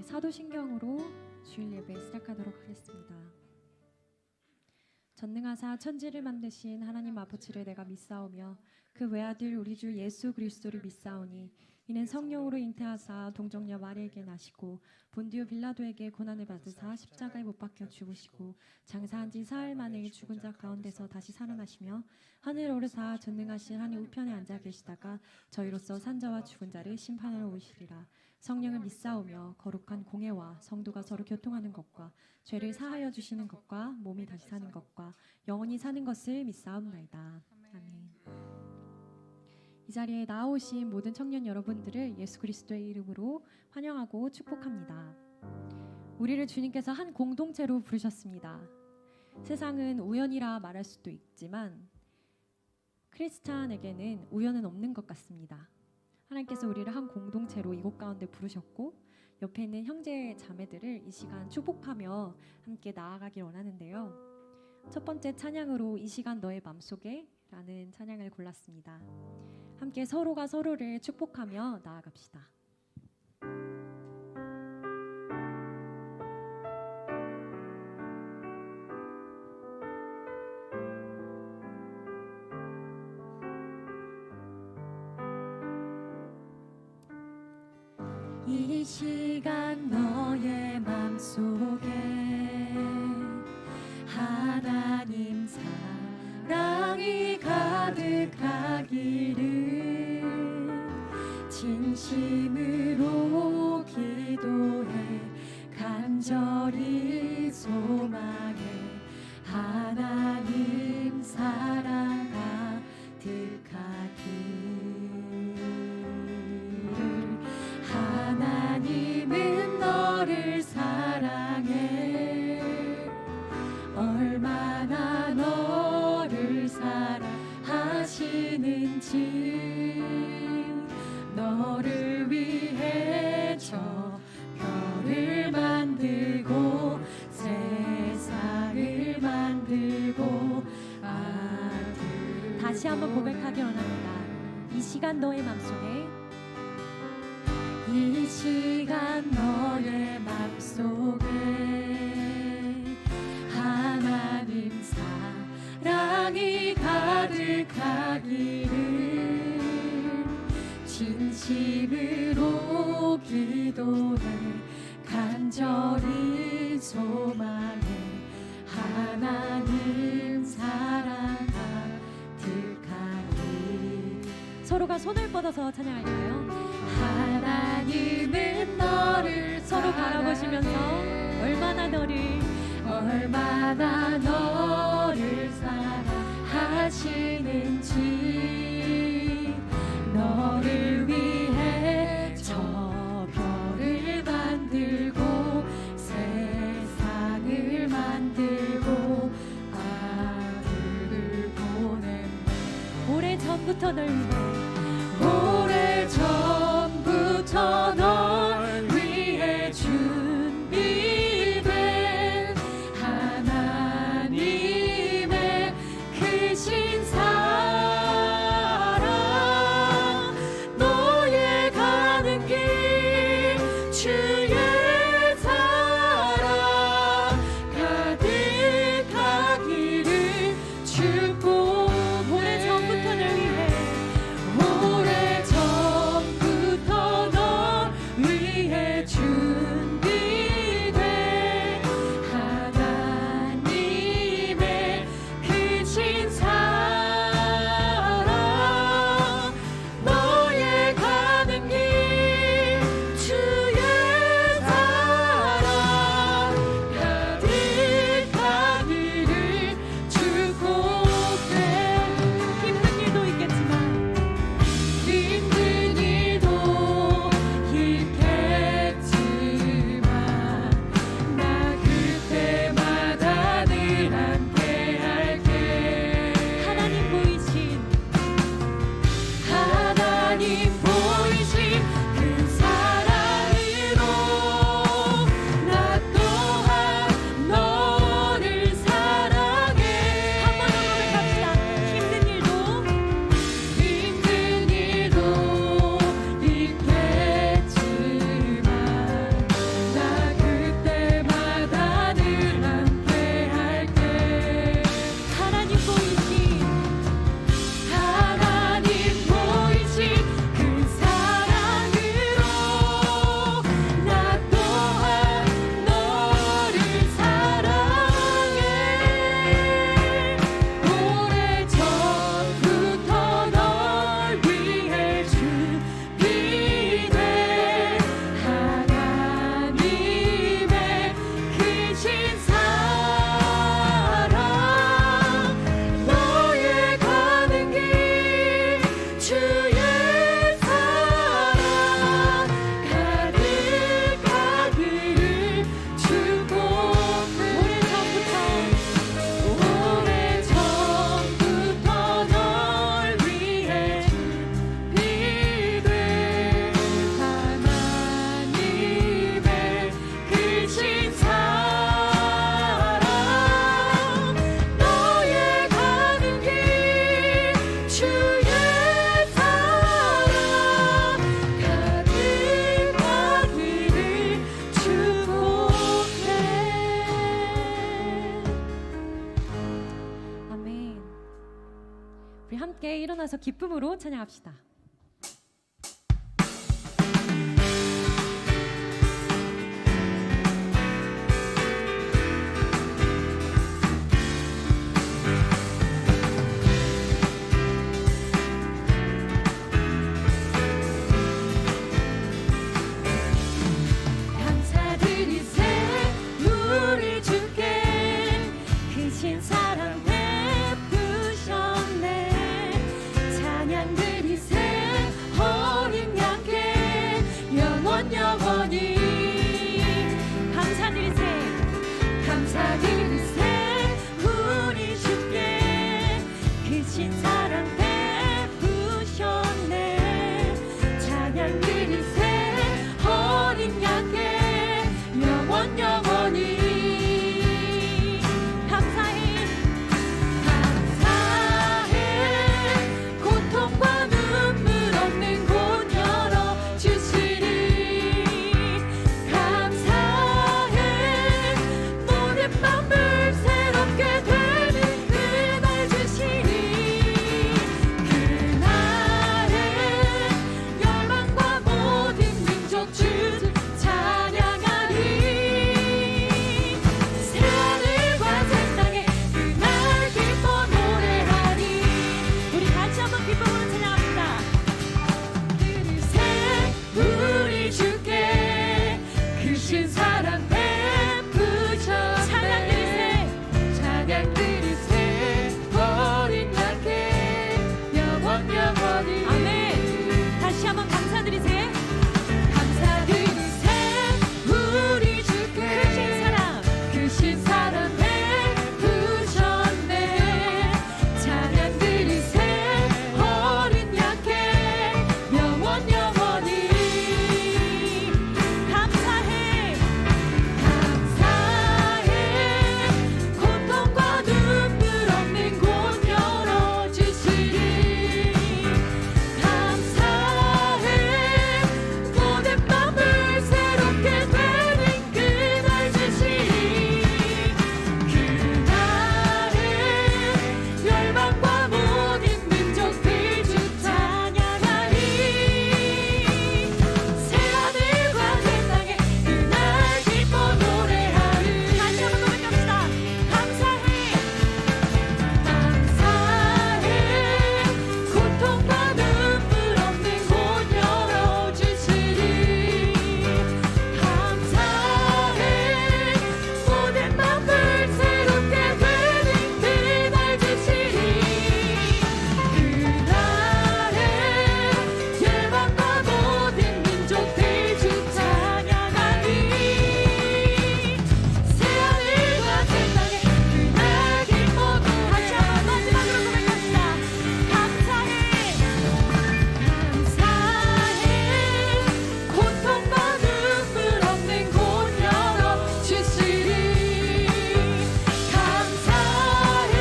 사도신경으로 주일 예배 시작하도록 하겠습니다. 전능하사 천지를 만드신 하나님 아버지를 내가 믿사오며 그 외아들 우리 주 예수 그리스도를 믿사오니 이는 성령으로 잉태하사 동정녀 마리에게 나시고 본디오 빌라도에게 고난을 받으사 십자가에 못 박혀 죽으시고 장사한 지 사흘 만에 죽은 자 가운데서 다시 살아나시며 하늘 오르사 전능하신 하늘 우편에 앉아 계시다가 저희로서 산자와 죽은 자를 심판하러 오시리라. 성령을 믿사오며 거룩한 공회와 성도가 서로 교통하는 것과 죄를 사하여 주시는 것과 몸이 다시 사는 것과 영원히 사는 것을 믿사옵나이다. 아멘. 이 자리에 나오신 모든 청년 여러분들을 예수 그리스도의 이름으로 환영하고 축복합니다. 우리를 주님께서 한 공동체로 부르셨습니다. 세상은 우연이라 말할 수도 있지만 크리스찬에게는 우연은 없는 것 같습니다. 하나님께서 우리를 한 공동체로 이곳 가운데 부르셨고 옆에 있는 형제 자매들을 이 시간 축복하며 함께 나아가길 원하는데요. 첫 번째 찬양으로 이 시간 너의 맘속에 라는 찬양을 골랐습니다. 함께 서로가 서로를 축복하며 나아갑시다. 이 시간 너의 맘속에 하나님 사랑이 가득하기를 진심으로 기도해 간절히 소망해 하나님 사랑 가득하기를. 하나님은 너를 사랑해 얼마나 너를 사랑하시는지 너를 위해 저 별을 만들고 세상을 만들고 아들. 다시 한번 고백하기 원합니다. 이 시간 너의 맘속에 이 시간 너의 맘속에 하나님 사랑이 가득하기를 진심으로 기도해 간절히 소망해 하나님 사랑 가득하기. 서로가 손을 뻗어서 찬양할까요? 하나님은 너를 서로 바라보시면서 얼마나 너를 사랑하시는지 너를 위해 저 별을 만들고 세상을 만들고 아들을 보냈네. 오래전부터 널 위해 오래전부터 널 위해 준비된 하나님의 크신 사랑 일어나서 기쁨으로 찬양합시다. 감사드리세 우리 주께 크신 사랑 베푸셨네. 찬양 드리세 어린 양께 영원 영원히. 감사드리세 우리 주께 크신 사랑 베푸셨네. 찬양 드리세 어린 양께 영원 영원히. 감사해 고통과 눈물 없는 곳 열어주시리. 감사해 모든 맘을 새롭게 되는 그날 주시리. 그날에 열방과 모든 민족 주 찬양하리. 새하늘과 새 땅에 그날 기뻐 노래하리. 우리 같이 한번 기쁨으로 찬양합시다. 들으세 우리 주께 크신 사랑 베푸셨네. 찬양 드리세 어린 양께 영원 영원히. 아멘. 다시 한번 감사드리세. 감사드리세 우리 주께 크신 사랑 베푸셨네. 찬양 드리세 어린 양께 영원 영원히. 감사해. 감사해 고통과 눈물 없는 곳 열어주시리. 감사해 모든 맘을 새롭게 되는 그날 주시리. 그날에 열방과 모든 민족들 주 찬양하리. 새하늘과 새 땅에 그날 기뻐 노래하리. 다시 한번 고백합시다. 감사해. 감사해 고통과 눈물 없는 곳 열어주시리. 감사해 모든 맘을 새롭게 되는 그날 주시리. 그날에 열방과 모든 민족들 주 찬양하리. 새하늘과 새 땅에 그날 기뻐 다시 한번 노래하리. 마지막으로 고백합시다. 감사해. 감사해 고통과 눈물 없는 곳 열어주시리. 감사해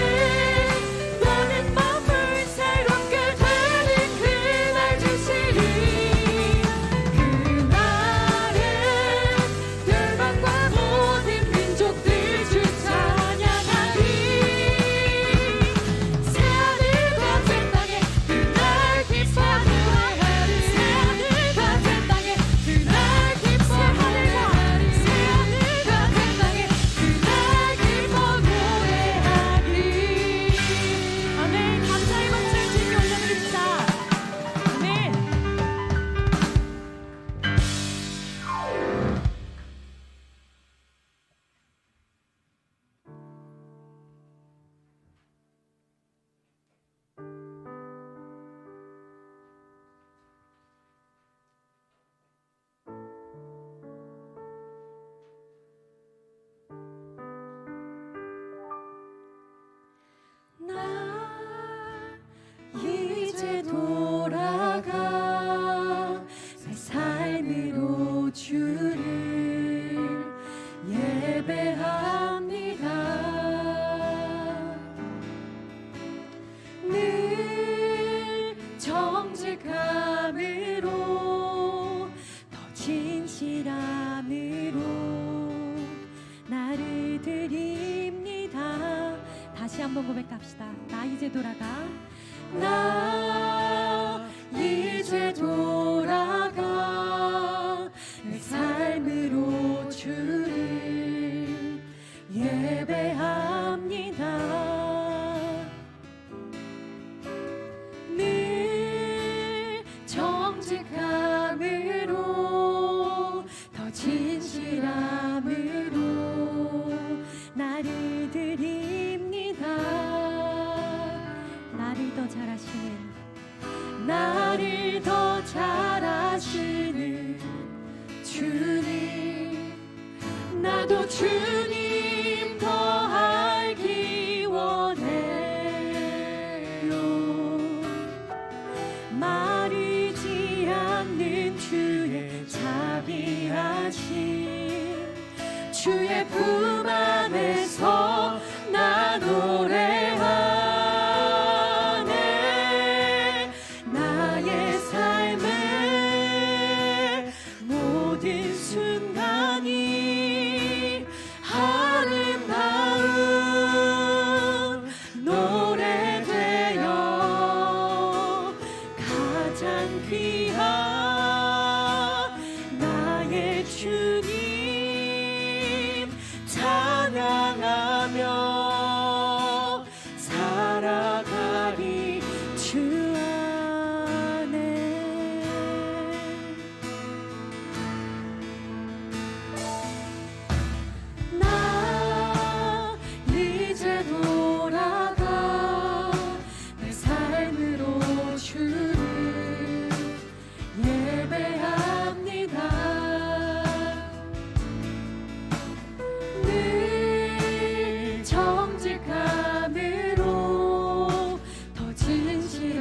모든 맘을 새롭게 되는 그날 주시리. 그날에 열방과 모든 민족들 주 찬양하리. 새하늘과 새 땅에 그날 기뻐 노래하리. 새하늘과 새 땅에 그날 기뻐 노래하리. 새하늘과 새 땅에 그날 기뻐 노래하리. 아멘. 감사의 박수를 주님께 올려드립니다. 아멘. 나 이제 돌아가 새 삶으로 주를 예배합니다. 늘 정직함으로 더 진실함으로 나를 드립니다. 다시 한번 고백합시다. 나 이제 돌아가 나 이제 돌아가 내 삶으로 주를 예배합니다. 늘 정직함으로 더 진실함으로 나를 드립니다. 나를 더 잘하시는 나를 더 잘하시는 주님, 나도 주님 더 알기 원해요. 마르지 않는 주의 자비하심, 주의 품 안에서 나 노래하네. 나의 삶의 모든 순간이 아름다운 노래 되어 가장 귀한 나의 주님 찬양하며 살아가리 주 안에. 나 이제 돌아가 내 삶으로 주를 예배합니다. 늘 정직함으로 더 진실함으로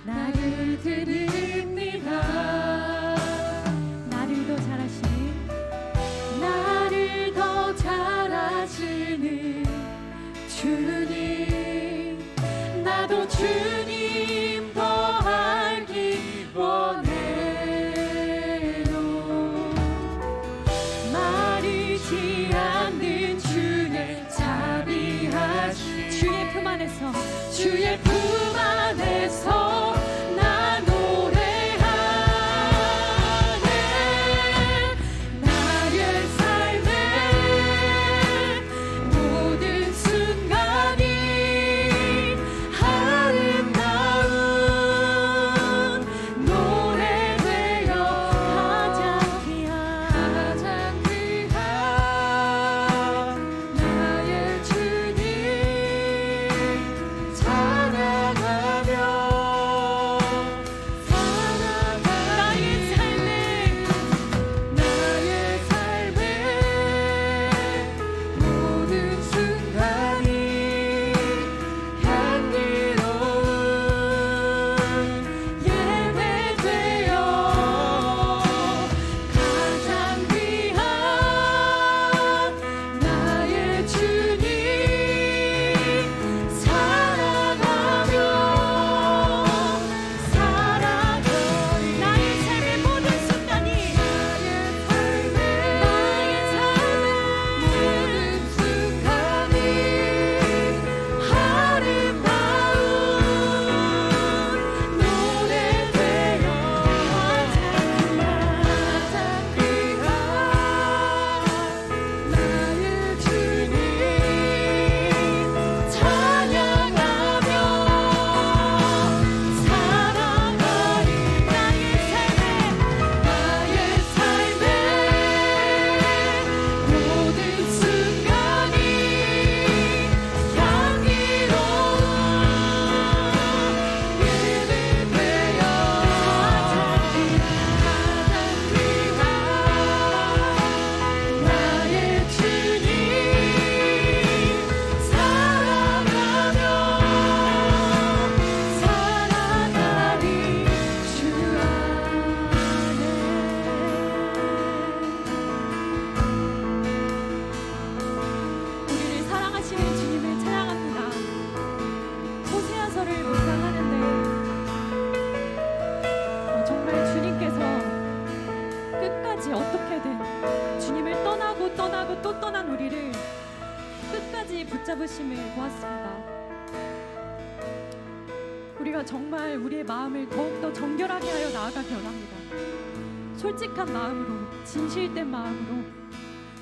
나를 드립니다. 나를 더 잘하시는 나를 더 잘하시는 주님, 나도 주님 더 알기 원해요. 마르지 않는 주의 자비하심, 주의 품 안에서 주의 품 안에서 나 노래하네. 나의 삶의 모든 순간이 아름다운 노래 되어 가장 귀한 나의 주님 찬양하며 떠나고 또 떠난 우리를 끝까지 붙잡으심을 보았습니다. 우리가 정말 우리의 마음을 더욱더 정결하게 하여 나아가기 원합니다. 솔직한 마음으로, 진실된 마음으로,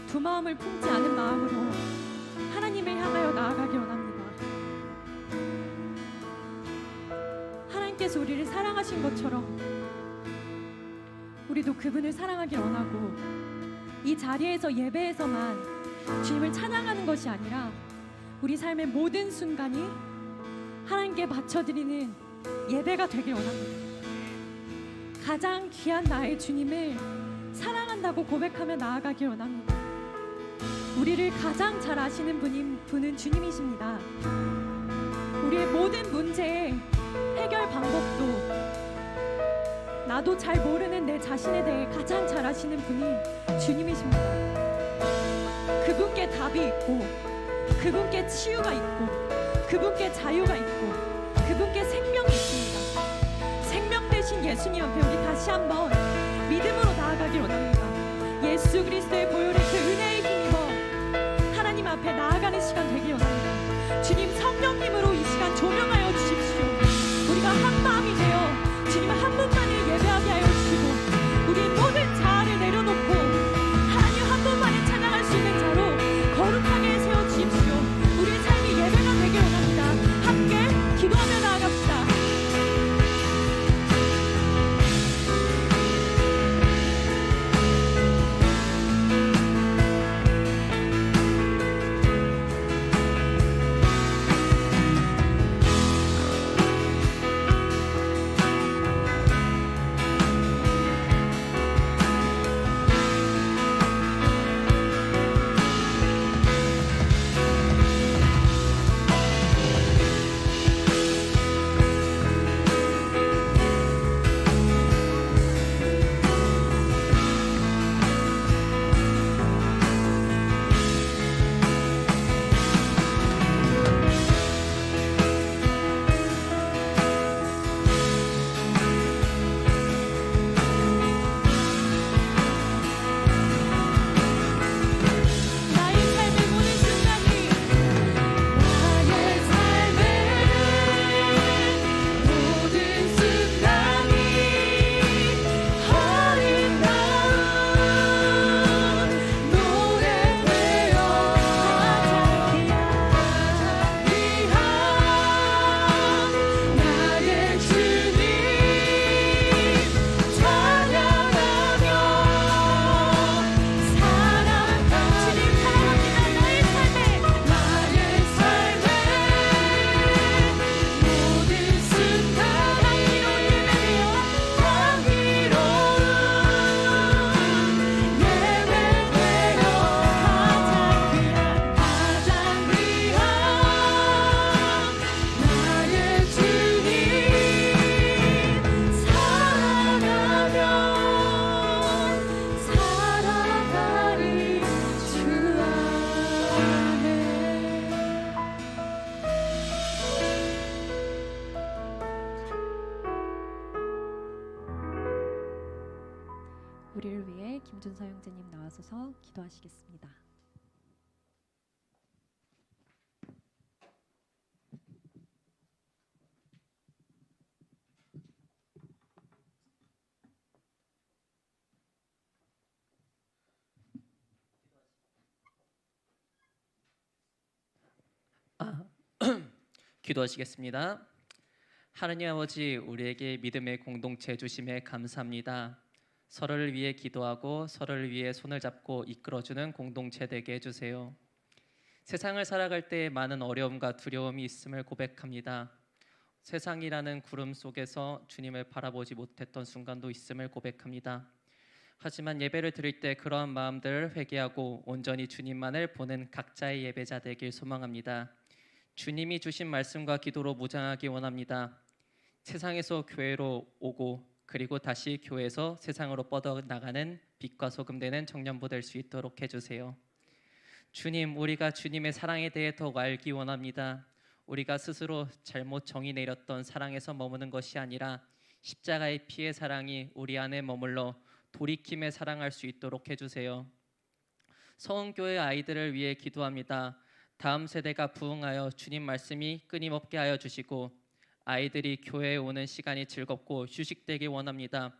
두 마음을 품지 않은 마음으로 하나님을 향하여 나아가기 원합니다. 하나님께서 우리를 사랑하신 것처럼 우리도 그분을 사랑하길 원하고, 이 자리에서 예배에서만 주님을 찬양하는 것이 아니라 우리 삶의 모든 순간이 하나님께 바쳐드리는 예배가 되길 원합니다. 가장 귀한 나의 주님을 사랑한다고 고백하며 나아가길 원합니다. 우리를 가장 잘 아시는 분은 주님이십니다. 우리의 모든 문제의 해결 방법도 나도 잘 모르는 내 자신에 대해 가장 잘 아시는 분이 주님이십니다. 그분께 답이 있고, 그분께 치유가 있고, 그분께 자유가 있고, 그분께 생명이 있습니다. 생명 되신 예수님 앞에 우리 다시 한번 믿음으로 나아가길 원합니다. 예수 그리스도의 보혈의 그 은혜에 힘입어 하나님 앞에 나아가는 시간 되길 원합니다. 주님 성령님으로 이 시간 조명하여 주십시오. 우리가 한 마음이 되어 주님 한 분만을 예배하게 하여 주시고, 우리의 모든 자아를 내려놓고 하나님 한 분만을 찬양할 수 있는 자로 거룩하게 세워주십시오. 우리의 삶이 예배가 되길 원합니다. 함께 기도하며 나아갑시다. 우리를 위해 김준서 형제님 나와서서 기도하시겠습니다. 기도하시겠습니다. 하나님 아버지, 우리에게 믿음의 공동체 주심에 감사합니다. 서로를 위해 기도하고 서로를 위해 손을 잡고 이끌어주는 공동체 되게 해주세요. 세상을 살아갈 때 많은 어려움과 두려움이 있음을 고백합니다. 세상이라는 구름 속에서 주님을 바라보지 못했던 순간도 있음을 고백합니다. 하지만 예배를 드릴 때 그러한 마음들을 회개하고 온전히 주님만을 보는 각자의 예배자 되길 소망합니다. 주님이 주신 말씀과 기도로 무장하기 원합니다. 세상에서 교회로 오고 그리고 다시 교회에서 세상으로 뻗어나가는 빛과 소금 되는 청년부 될 수 있도록 해주세요. 주님, 우리가 주님의 사랑에 대해 더욱 알기 원합니다. 우리가 스스로 잘못 정의 내렸던 사랑에서 머무는 것이 아니라 십자가의 피의 사랑이 우리 안에 머물러 돌이킴에 사랑할 수 있도록 해주세요. 서운교회 아이들을 위해 기도합니다. 다음 세대가 부흥하여 주님 말씀이 끊임없게 하여 주시고 아이들이 교회에 오는 시간이 즐겁고 휴식되길 원합니다.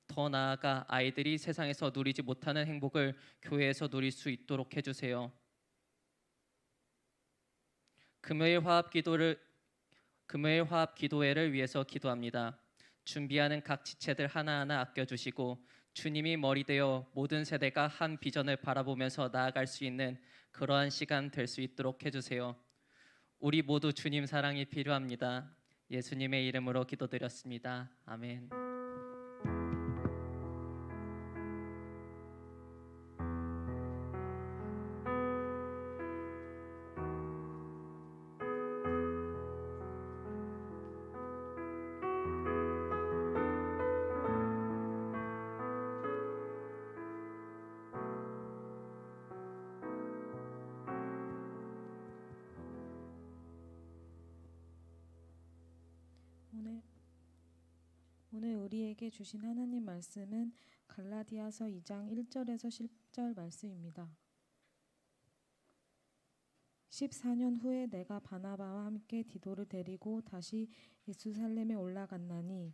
더 나아가 아이들이 세상에서 누리지 못하는 행복을 교회에서 누릴 수 있도록 해주세요. 금요일 화합 기도회를 위해서 기도합니다. 준비하는 각 지체들 하나하나 아껴주시고 주님이 머리 되어 모든 세대가 한 비전을 바라보면서 나아갈 수 있는 그러한 시간 될 수 있도록 해주세요. 우리 모두 주님 사랑이 필요합니다. 예수님의 이름으로 기도드렸습니다. 아멘. 오늘 우리에게 주신 하나님 말씀은 갈라디아서 2장 1절에서 10절 말씀입니다. 14년 후에 내가 바나바와 함께 디도를 데리고 다시 예루살렘에 올라갔나니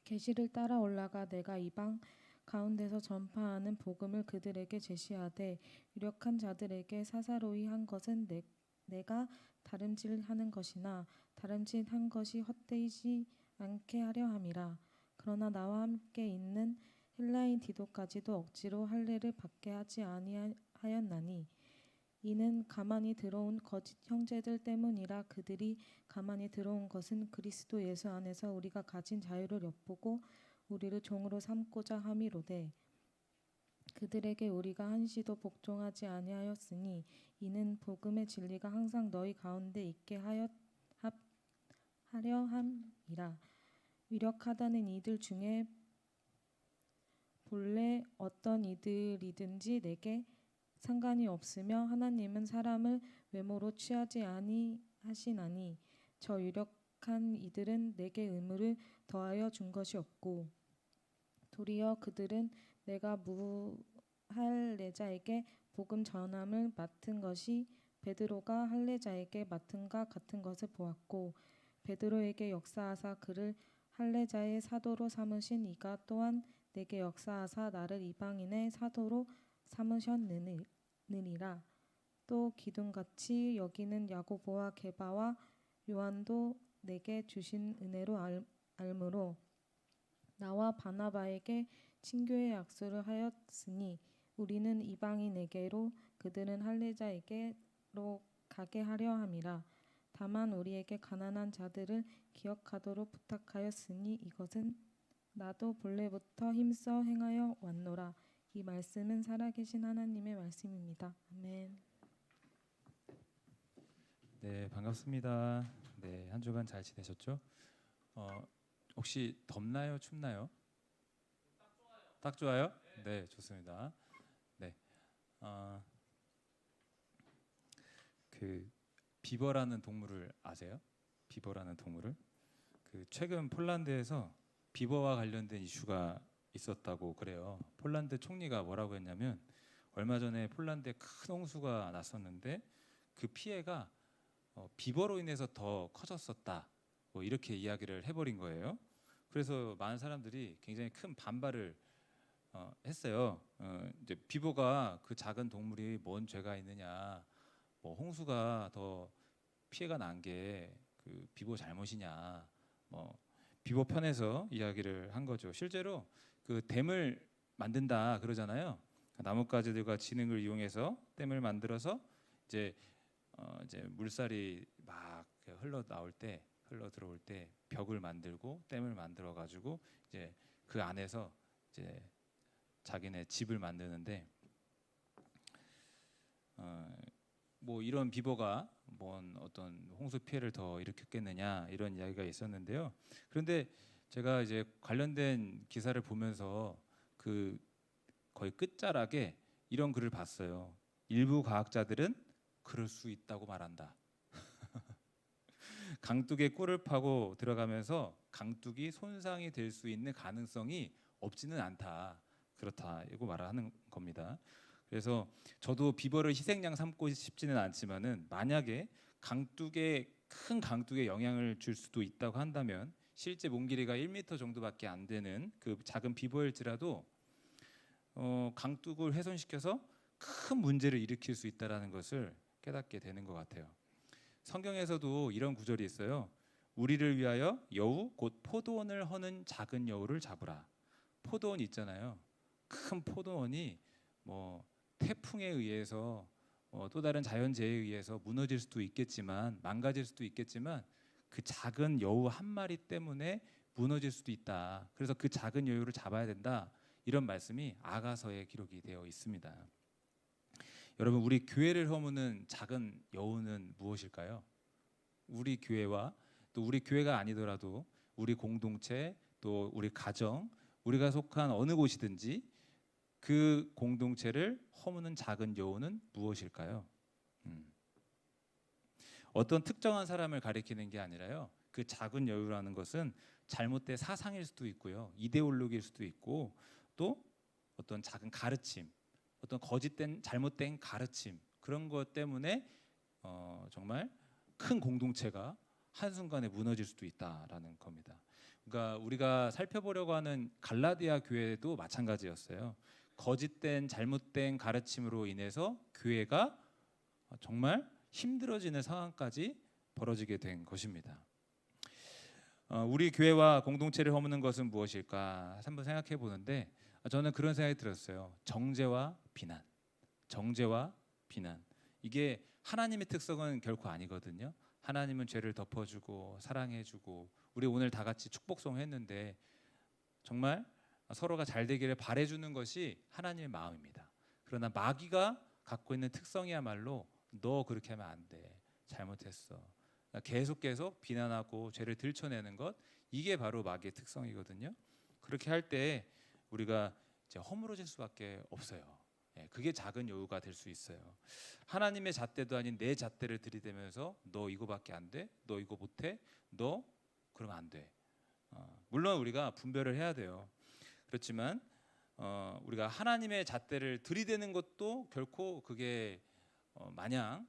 계시를 따라 올라가 내가 이방 가운데서 전파하는 복음을 그들에게 제시하되 유력한 자들에게 사사로이 한 것은 내가 다름질하는 것이나 다름질한 것이 헛되이지 않게 하려 함이라. 그러나 나와 함께 있는 헬라인 디도까지도 억지로 할례를 받게 하지 아니하였나니 이는 가만히 들어온 거짓 형제들 때문이라. 그들이 가만히 들어온 것은 그리스도 예수 안에서 우리가 가진 자유를 엿보고 우리를 종으로 삼고자 함이로되 그들에게 우리가 한시도 복종하지 아니하였으니 이는 복음의 진리가 항상 너희 가운데 있게 하려 함이라. 위력하다는 이들 중에 본래 어떤 이들이든지 내게 상관이 없으며 하나님은 사람을 외모로 취하지 아니하시나니 저 유력한 이들은 내게 의무를 더하여 준 것이 없고 도리어 그들은 내가 무할례자에게 복음 전함을 맡은 것이 베드로가 할례자에게 맡은가 같은 것을 보았고 베드로에게 역사하사 그를 할례자의 사도로 삼으신 이가 또한 내게 역사하사 나를 이방인의 사도로 삼으셨느니라. 또 기둥같이 여기는 야고보와 게바와 요한도 내게 주신 은혜로 알므로 나와 바나바에게 친교의 약속을 하였으니 우리는 이방인에게로 그들은 할례자에게로 가게 하려 함이라. 다만 우리에게 가난한 자들을 기억하도록 부탁하였으니 이것은 나도 본래부터 힘써 행하여 왔노라. 이 말씀은 살아계신 하나님의 말씀입니다. 아멘. 네, 반갑습니다. 네, 한 주간 잘 지내셨죠? 혹시 덥나요, 춥나요? 딱 좋아요? 네, 좋습니다. 네, 그 비버라는 동물을 아세요? 비버라는 동물을? 그 최근 폴란드에서 비버와 관련된 이슈가 있었다고 그래요. 폴란드 총리가 뭐라고 했냐면 얼마 전에 폴란드에 큰 홍수가 났었는데 그 피해가 비버로 인해서 더 커졌었다. 뭐 이렇게 이야기를 해버린 거예요. 그래서 많은 사람들이 굉장히 큰 반발을 했어요. 이제 비버가 그 작은 동물이 뭔 죄가 있느냐, 뭐 홍수가 더 피해가 난 게 그 비버 잘못이냐, 뭐 비버 편에서 이야기를 한 거죠. 실제로 그 댐을 만든다 그러잖아요. 나뭇가지들과 지능을 이용해서 댐을 만들어서 이제 물살이 막 흘러 들어올 때 벽을 만들고 댐을 만들어 가지고 이제 그 안에서 이제 자기네 집을 만드는데 뭐 이런 비버가 뭔 어떤 홍수 피해를 더 일으켰겠느냐 이런 이야기가 있었는데요. 그런데 제가 이제 관련된 기사를 보면서 그 거의 끝자락에 이런 글을 봤어요. 일부 과학자들은 그럴 수 있다고 말한다. 강둑에 꿀을 파고 들어가면서 강둑이 손상이 될 수 있는 가능성이 없지는 않다. 그렇다. 이거 말하는 겁니다. 그래서 저도 비버를 희생양 삼고 싶지는 않지만은 만약에 강둑에 큰 강둑에 영향을 줄 수도 있다고 한다면 실제 몸 길이가 1m 정도밖에 안 되는 그 작은 비버일지라도 강둑을 훼손시켜서 큰 문제를 일으킬 수 있다는 것을 깨닫게 되는 것 같아요. 성경에서도 이런 구절이 있어요. 우리를 위하여 여우 곧 포도원을 허는 작은 여우를 잡으라. 포도원 있잖아요. 큰 포도원이 뭐 태풍에 의해서 또 다른 자연재해에 의해서 무너질 수도 있겠지만 망가질 수도 있겠지만 그 작은 여우 한 마리 때문에 무너질 수도 있다. 그래서 그 작은 여우를 잡아야 된다. 이런 말씀이 아가서에 기록이 되어 있습니다. 여러분, 우리 교회를 허무는 작은 여우는 무엇일까요? 우리 교회와 또 우리 교회가 아니더라도 우리 공동체 또 우리 가정 우리가 속한 어느 곳이든지 그 공동체를 허무는 작은 여우는 무엇일까요? 어떤 특정한 사람을 가리키는 게 아니라요. 그 작은 여우라는 것은 잘못된 사상일 수도 있고요. 이데올로기일 수도 있고 또 어떤 작은 가르침, 어떤 거짓된 잘못된 가르침 그런 것 때문에 정말 큰 공동체가 한순간에 무너질 수도 있다라는 겁니다. 그러니까 우리가 살펴보려고 하는 갈라디아 교회도 마찬가지였어요. 거짓된 잘못된 가르침으로 인해서 교회가 정말 힘들어지는 상황까지 벌어지게 된 것입니다. 우리 교회와 공동체를 허무는 것은 무엇일까 한번 생각해 보는데 저는 그런 생각이 들었어요. 정죄와 비난, 정죄와 비난. 이게 하나님의 특성은 결코 아니거든요. 하나님은 죄를 덮어주고 사랑해주고 우리 오늘 다 같이 축복송 했는데 정말 서로가 잘 되기를 바래주는 것이 하나님의 마음입니다. 그러나 마귀가 갖고 있는 특성이야말로 너 그렇게 하면 안 돼. 잘못했어. 계속 비난하고 죄를 들춰내는 것 이게 바로 마귀의 특성이거든요. 그렇게 할 때 우리가 이제 허물어질 수밖에 없어요. 그게 작은 여우가 될 수 있어요. 하나님의 잣대도 아닌 내 잣대를 들이대면서 너 이거밖에 안 돼? 너 이거 못해? 너 그러면 안 돼. 물론 우리가 분별을 해야 돼요. 그렇지만 우리가 하나님의 잣대를 들이대는 것도 결코 그게 마냥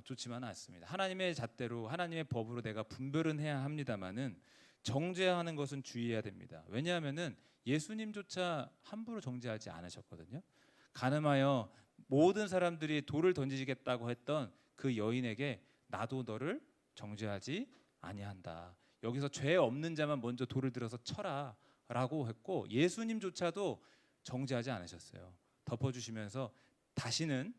좋지만은 않습니다. 하나님의 잣대로 하나님의 법으로 내가 분별은 해야 합니다만은 정죄하는 것은 주의해야 됩니다. 왜냐하면은 예수님조차 함부로 정죄하지 않으셨거든요. 간음하여 모든 사람들이 돌을 던지겠다고 했던 그 여인에게 나도 너를 정죄하지 아니한다. 여기서 죄 없는 자만 먼저 돌을 들어서 쳐라라고 했고 예수님조차도 정죄하지 않으셨어요. 덮어주시면서 다시는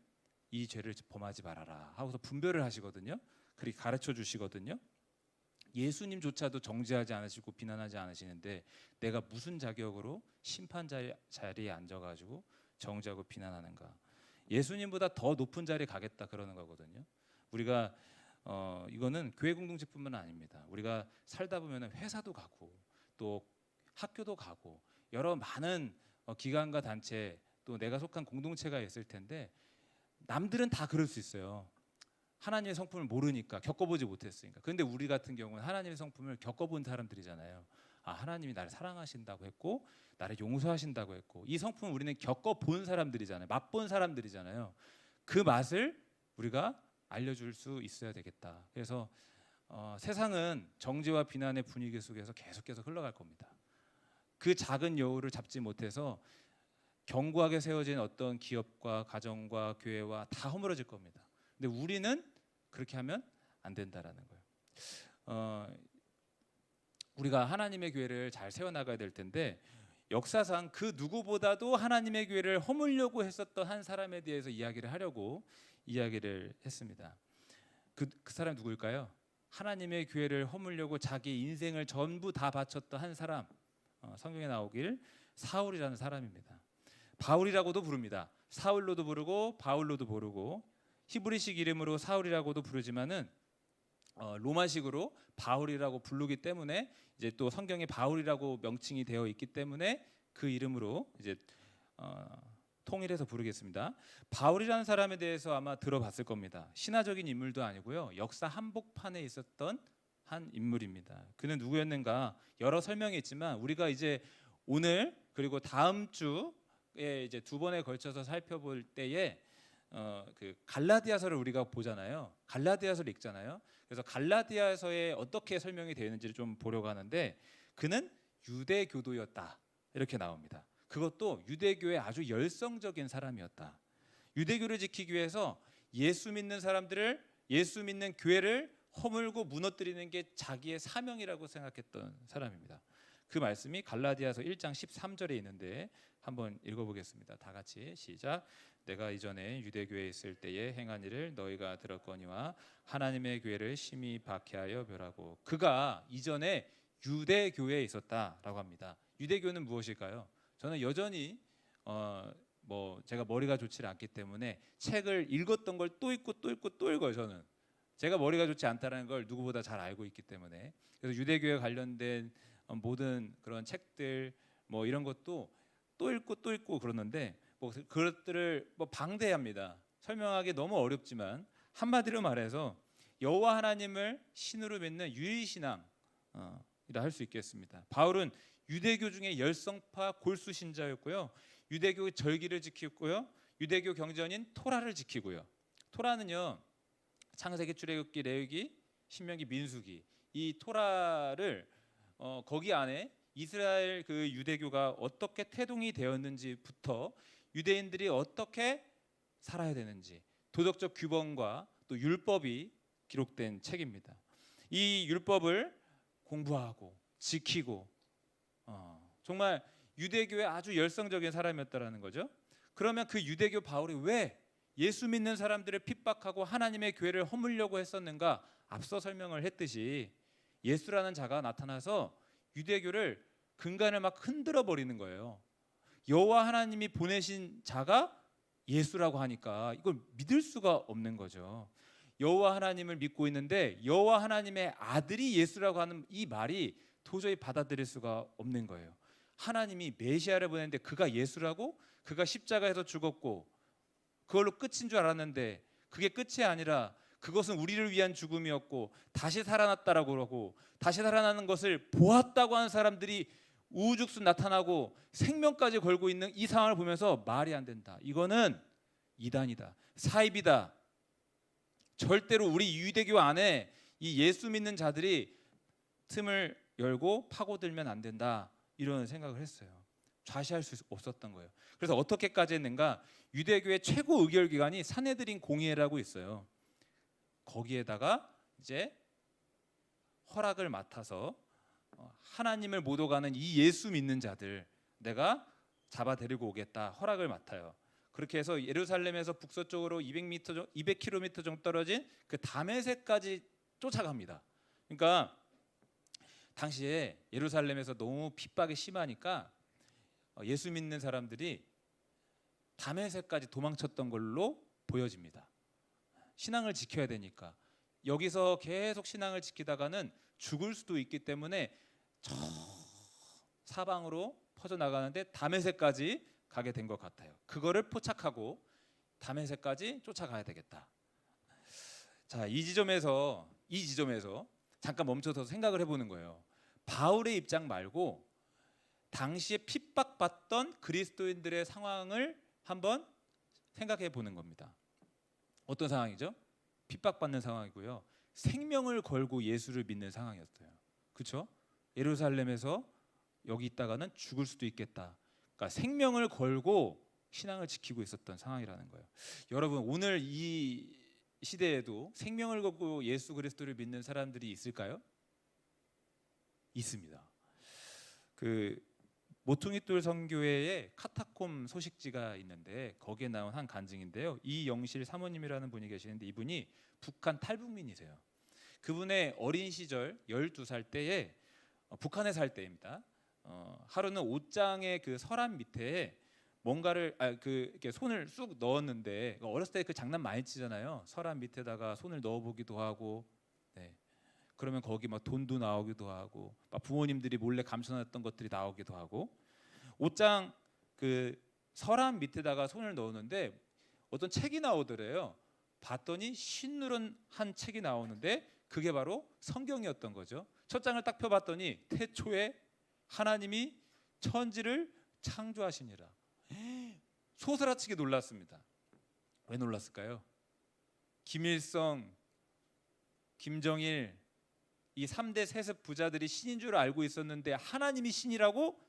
이 죄를 범하지 말아라 하고서 분별을 하시거든요. 그렇게 가르쳐 주시거든요. 예수님조차도 정죄하지 않으시고 비난하지 않으시는데 내가 무슨 자격으로 심판자 자리에 앉아가지고 정죄하고 비난하는가? 예수님보다 더 높은 자리에 가겠다 그러는 거거든요. 우리가 이거는 교회 공동체뿐만 아닙니다. 우리가 살다 보면 회사도 가고 또 학교도 가고 여러 많은 기관과 단체 또 내가 속한 공동체가 있을 텐데 남들은 다 그럴 수 있어요. 하나님의 성품을 모르니까 겪어보지 못했으니까. 그런데 우리 같은 경우는 하나님의 성품을 겪어본 사람들이잖아요. 하나님이 나를 사랑하신다고 했고 나를 용서하신다고 했고 이 성품을 우리는 겪어본 사람들이잖아요. 맛본 사람들이잖아요. 그 맛을 우리가 알려줄 수 있어야 되겠다. 그래서 세상은 정죄와 비난의 분위기 속에서 계속해서 흘러갈 겁니다. 그 작은 여우를 잡지 못해서 견고하게 세워진 어떤 기업과 가정과 교회와 다 허물어질 겁니다. 근데 우리는 그렇게 하면 안 된다라는 거예요. 우리가 하나님의 교회를 잘 세워나가야 될 텐데 역사상 그 누구보다도 하나님의 교회를 허물려고 했었던 한 사람에 대해서 이야기를 하려고 이야기를 했습니다. 그 사람 누구일까요? 하나님의 교회를 허물려고 자기 인생을 전부 다 바쳤던 한 사람, 성경에 나오길 사울이라는 사람입니다. 바울이라고도 부릅니다. 사울로도 부르고 바울로도 부르고 히브리식 이름으로 사울이라고도 부르지만은 로마식으로 바울이라고 부르기 때문에 이제 또 성경에 바울이라고 명칭이 되어 있기 때문에 그 이름으로 이제 통일해서 부르겠습니다. 바울이라는 사람에 대해서 아마 들어봤을 겁니다. 신화적인 인물도 아니고요. 역사 한복판에 있었던 한 인물입니다. 그는 누구였는가? 여러 설명이 있지만 우리가 이제 오늘 그리고 다음 주에 이제 두 번에 걸쳐서 살펴볼 때에 그 갈라디아서를 우리가 보잖아요. 갈라디아서를 읽잖아요. 그래서 갈라디아서에 어떻게 설명이 되어 있는지를 좀 보려고 하는데 그는 유대교도였다 이렇게 나옵니다. 그것도 유대교의 아주 열성적인 사람이었다. 유대교를 지키기 위해서 예수 믿는 사람들을 예수 믿는 교회를 허물고 무너뜨리는 게 자기의 사명이라고 생각했던 사람입니다. 그 말씀이 갈라디아서 1장 13절에 있는데 한번 읽어보겠습니다. 다 같이 시작. 내가 이전에 유대교에 있을 때에 행한 일을 너희가 들었거니와 하나님의 교회를 심히 박해하여 멸하고. 그가 이전에 유대교에 있었다라고 합니다. 유대교는 무엇일까요? 저는 여전히 제가 머리가 좋지 않기 때문에 책을 읽었던 걸 또 읽고 또 읽고 또 읽어요. 저는 제가 머리가 좋지 않다는 걸 누구보다 잘 알고 있기 때문에. 그래서 유대교에 관련된 모든 그런 책들 이런 것도 또 읽고 또 읽고 그러는데 그것들을 방대합니다. 설명하기 너무 어렵지만 한마디로 말해서 여호와 하나님을 신으로 믿는 유일신앙이라 할 수 있겠습니다. 바울은 유대교 중에 열성파 골수 신자였고요. 유대교의 절기를 지키고요. 유대교 경전인 토라를 지키고요. 토라는요. 창세기, 출애굽기, 레위기, 신명기, 민수기 이 토라를 거기 안에 이스라엘 그 유대교가 어떻게 태동이 되었는지부터 유대인들이 어떻게 살아야 되는지 도덕적 규범과 또 율법이 기록된 책입니다. 이 율법을 공부하고 지키고 정말 유대교의 아주 열성적인 사람이었다라는 거죠. 그러면 그 유대교 바울이 왜 예수 믿는 사람들을 핍박하고 하나님의 교회를 허물려고 했었는가? 앞서 설명을 했듯이 예수라는 자가 나타나서 유대교를 근간을 막 흔들어 버리는 거예요. 여호와 하나님이 보내신 자가 예수라고 하니까 이걸 믿을 수가 없는 거죠. 여호와 하나님을 믿고 있는데 여호와 하나님의 아들이 예수라고 하는 이 말이 도저히 받아들일 수가 없는 거예요. 하나님이 메시아를 보냈는데 그가 예수라고? 그가 십자가에서 죽었고 그걸로 끝인 줄 알았는데 그게 끝이 아니라 그것은 우리를 위한 죽음이었고 다시 살아났다라고 그러고 다시 살아나는 것을 보았다고 하는 사람들이 우후죽순 나타나고 생명까지 걸고 있는 이 상황을 보면서 말이 안 된다. 이거는 이단이다. 사입이다. 절대로 우리 유대교 안에 이 예수 믿는 자들이 틈을 열고 파고들면 안 된다. 이런 생각을 했어요. 좌시할 수 없었던 거예요. 그래서 어떻게까지 했는가? 유대교의 최고 의결기관이 산헤드린 공의회라고 있어요. 거기에다가 이제 허락을 맡아서 하나님을 못 오가는 이 예수 믿는 자들 내가 잡아 데리고 오겠다 허락을 맡아요. 그렇게 해서 예루살렘에서 북서쪽으로 200km 정도 떨어진 그 다메섹까지 쫓아갑니다. 그러니까 당시에 예루살렘에서 너무 핍박이 심하니까 예수 믿는 사람들이 다메섹까지 도망쳤던 걸로 보여집니다. 신앙을 지켜야 되니까 여기서 계속 신앙을 지키다가는 죽을 수도 있기 때문에 저 사방으로 퍼져나가는데 다메섹까지 가게 된 것 같아요. 그거를 포착하고 다메섹까지 쫓아가야 되겠다. 자, 이 지점에서 잠깐 멈춰서 생각을 해보는 거예요. 바울의 입장 말고 당시에 핍박받던 그리스도인들의 상황을 한번 생각해 보는 겁니다. 어떤 상황이죠? 핍박받는 상황이고요. 생명을 걸고 예수를 믿는 상황이었어요. 그렇죠? 예루살렘에서 여기 있다가는 죽을 수도 있겠다. 그러니까 생명을 걸고 신앙을 지키고 있었던 상황이라는 거예요. 여러분 오늘 이 시대에도 생명을 걸고 예수 그리스도를 믿는 사람들이 있을까요? 있습니다. 그 모퉁이돌 선교회에 카타콤 소식지가 있는데 거기에 나온 한 간증인데요. 이영실 사모님이라는 분이 계시는데 이분이 북한 탈북민이세요. 그분의 어린 시절 12살 때에 북한에 살 때입니다. 하루는 옷장의 그 서랍 밑에 뭔가를 이렇게 손을 쑥 넣었는데 어렸을 때 그 장난 많이 치잖아요. 서랍 밑에다가 손을 넣어보기도 하고, 네. 그러면 거기 막 돈도 나오기도 하고, 막 부모님들이 몰래 감춰놨던 것들이 나오기도 하고, 옷장 그 서랍 밑에다가 손을 넣었는데 어떤 책이 나오더래요. 봤더니 흰누런 한 책이 나오는데 그게 바로 성경이었던 거죠. 첫 장을 딱 펴봤더니 태초에 하나님이 천지를 창조하시니라. 소스라치게 놀랐습니다. 왜 놀랐을까요? 김일성, 김정일 이 3대 세습 부자들이 신인 줄 알고 있었는데 하나님이 신이라고?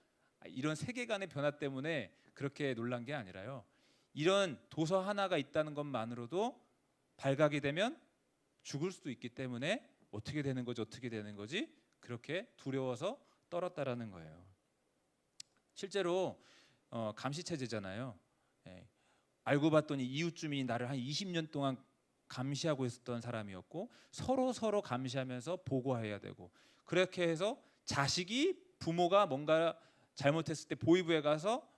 이런 세계관의 변화 때문에 그렇게 놀란 게 아니라요. 이런 도서 하나가 있다는 것만으로도 발각이 되면 죽을 수도 있기 때문에 어떻게 되는 거지? 그렇게 두려워서 떨었다라는 거예요. 실제로 감시 체제잖아요. 예. 알고 봤더니 이웃 주민이 나를 한 20년 동안 감시하고 있었던 사람이었고 서로 감시하면서 보고해야 되고 그렇게 해서 자식이 부모가 뭔가 잘못했을 때 보위부에 가서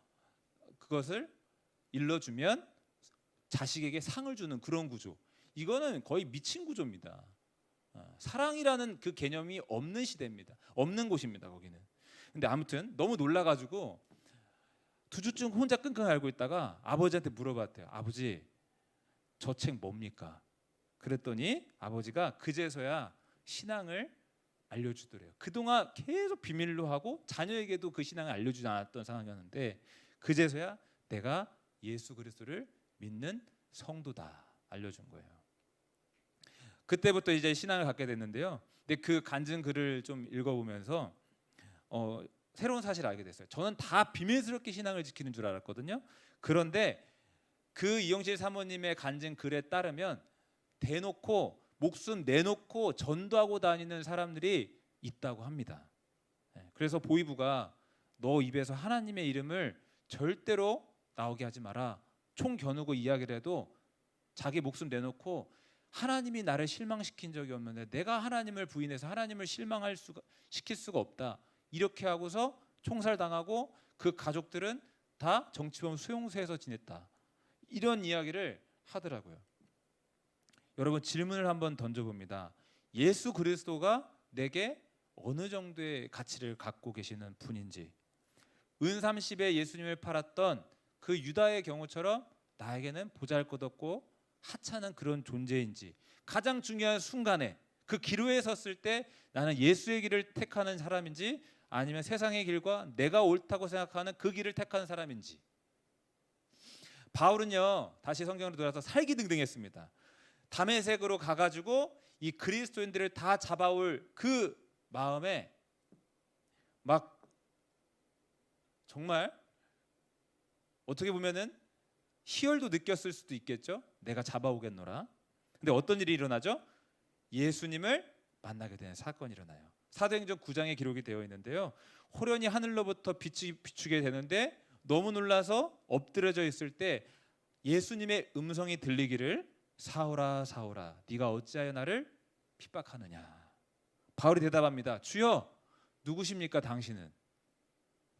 그것을 일러주면 자식에게 상을 주는 그런 구조. 이거는 거의 미친 구조입니다. 사랑이라는 그 개념이 없는 시대입니다. 없는 곳입니다. 거기는. 근데 아무튼 너무 놀라가지고 두 주쯤 혼자 끙끙 앓고 있다가 아버지한테 물어봤대요. 아버지, 저 책 뭡니까? 그랬더니 아버지가 그제서야 신앙을 알려주더래요. 그동안 계속 비밀로 하고 자녀에게도 그 신앙을 알려주지 않았던 상황이었는데 그제서야 내가 예수 그리스도를 믿는 성도다 알려준 거예요. 그때부터 이제 신앙을 갖게 됐는데요. 근데 그 간증 글을 좀 읽어보면서 새로운 사실을 알게 됐어요. 저는 다 비밀스럽게 신앙을 지키는 줄 알았거든요. 그런데 그 이영실 사모님의 간증 글에 따르면 대놓고 목숨 내놓고 전도하고 다니는 사람들이 있다고 합니다. 그래서 보위부가 너 입에서 하나님의 이름을 절대로 나오게 하지 마라. 총 겨누고 이야기를 해도 자기 목숨 내놓고 하나님이 나를 실망시킨 적이 없는데 내가 하나님을 부인해서 하나님을 시킬 수가 없다. 이렇게 하고서 총살당하고 그 가족들은 다 정치범 수용소에서 지냈다. 이런 이야기를 하더라고요. 여러분 질문을 한번 던져봅니다. 예수 그리스도가 내게 어느 정도의 가치를 갖고 계시는 분인지, 은30에 예수님을 팔았던 그 유다의 경우처럼 나에게는 보잘것없고 하찮은 그런 존재인지, 가장 중요한 순간에 그 기로에 섰을 때 나는 예수의 길을 택하는 사람인지 아니면 세상의 길과 내가 옳다고 생각하는 그 길을 택하는 사람인지. 바울은요 다시 성경으로 돌아서 살기등등했습니다. 다메섹으로 가가지고 이 그리스도인들을 다 잡아올 그 마음에 막 정말 어떻게 보면은 희열도 느꼈을 수도 있겠죠. 내가 잡아오겠노라. 근데 어떤 일이 일어나죠? 예수님을 만나게 되는 사건이 일어나요. 사도행전 9장에 기록이 되어 있는데요. 호련히 하늘로부터 빛이 비추게 되는데 너무 놀라서 엎드려져 있을 때 예수님의 음성이 들리기를 사울아 사울아 네가 어찌하여 나를 핍박하느냐. 바울이 대답합니다. 주여 누구십니까 당신은?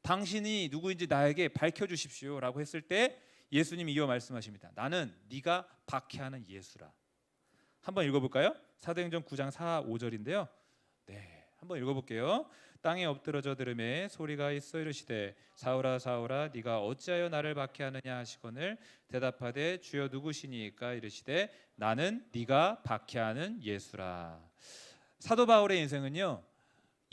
당신이 누구인지 나에게 밝혀주십시오 라고 했을 때 예수님이 이어 말씀하십니다. 나는 네가 박해하는 예수라. 한번 읽어볼까요? 사도행전 9장 4, 5절인데요. 네, 한번 읽어볼게요. 땅에 엎드러져 들음에 소리가 있어 이르시되 사울아 사울아 네가 어찌하여 나를 박해하느냐 하시거늘 대답하되 주여 누구시니까 이르시되 나는 네가 박해하는 예수라. 사도 바울의 인생은요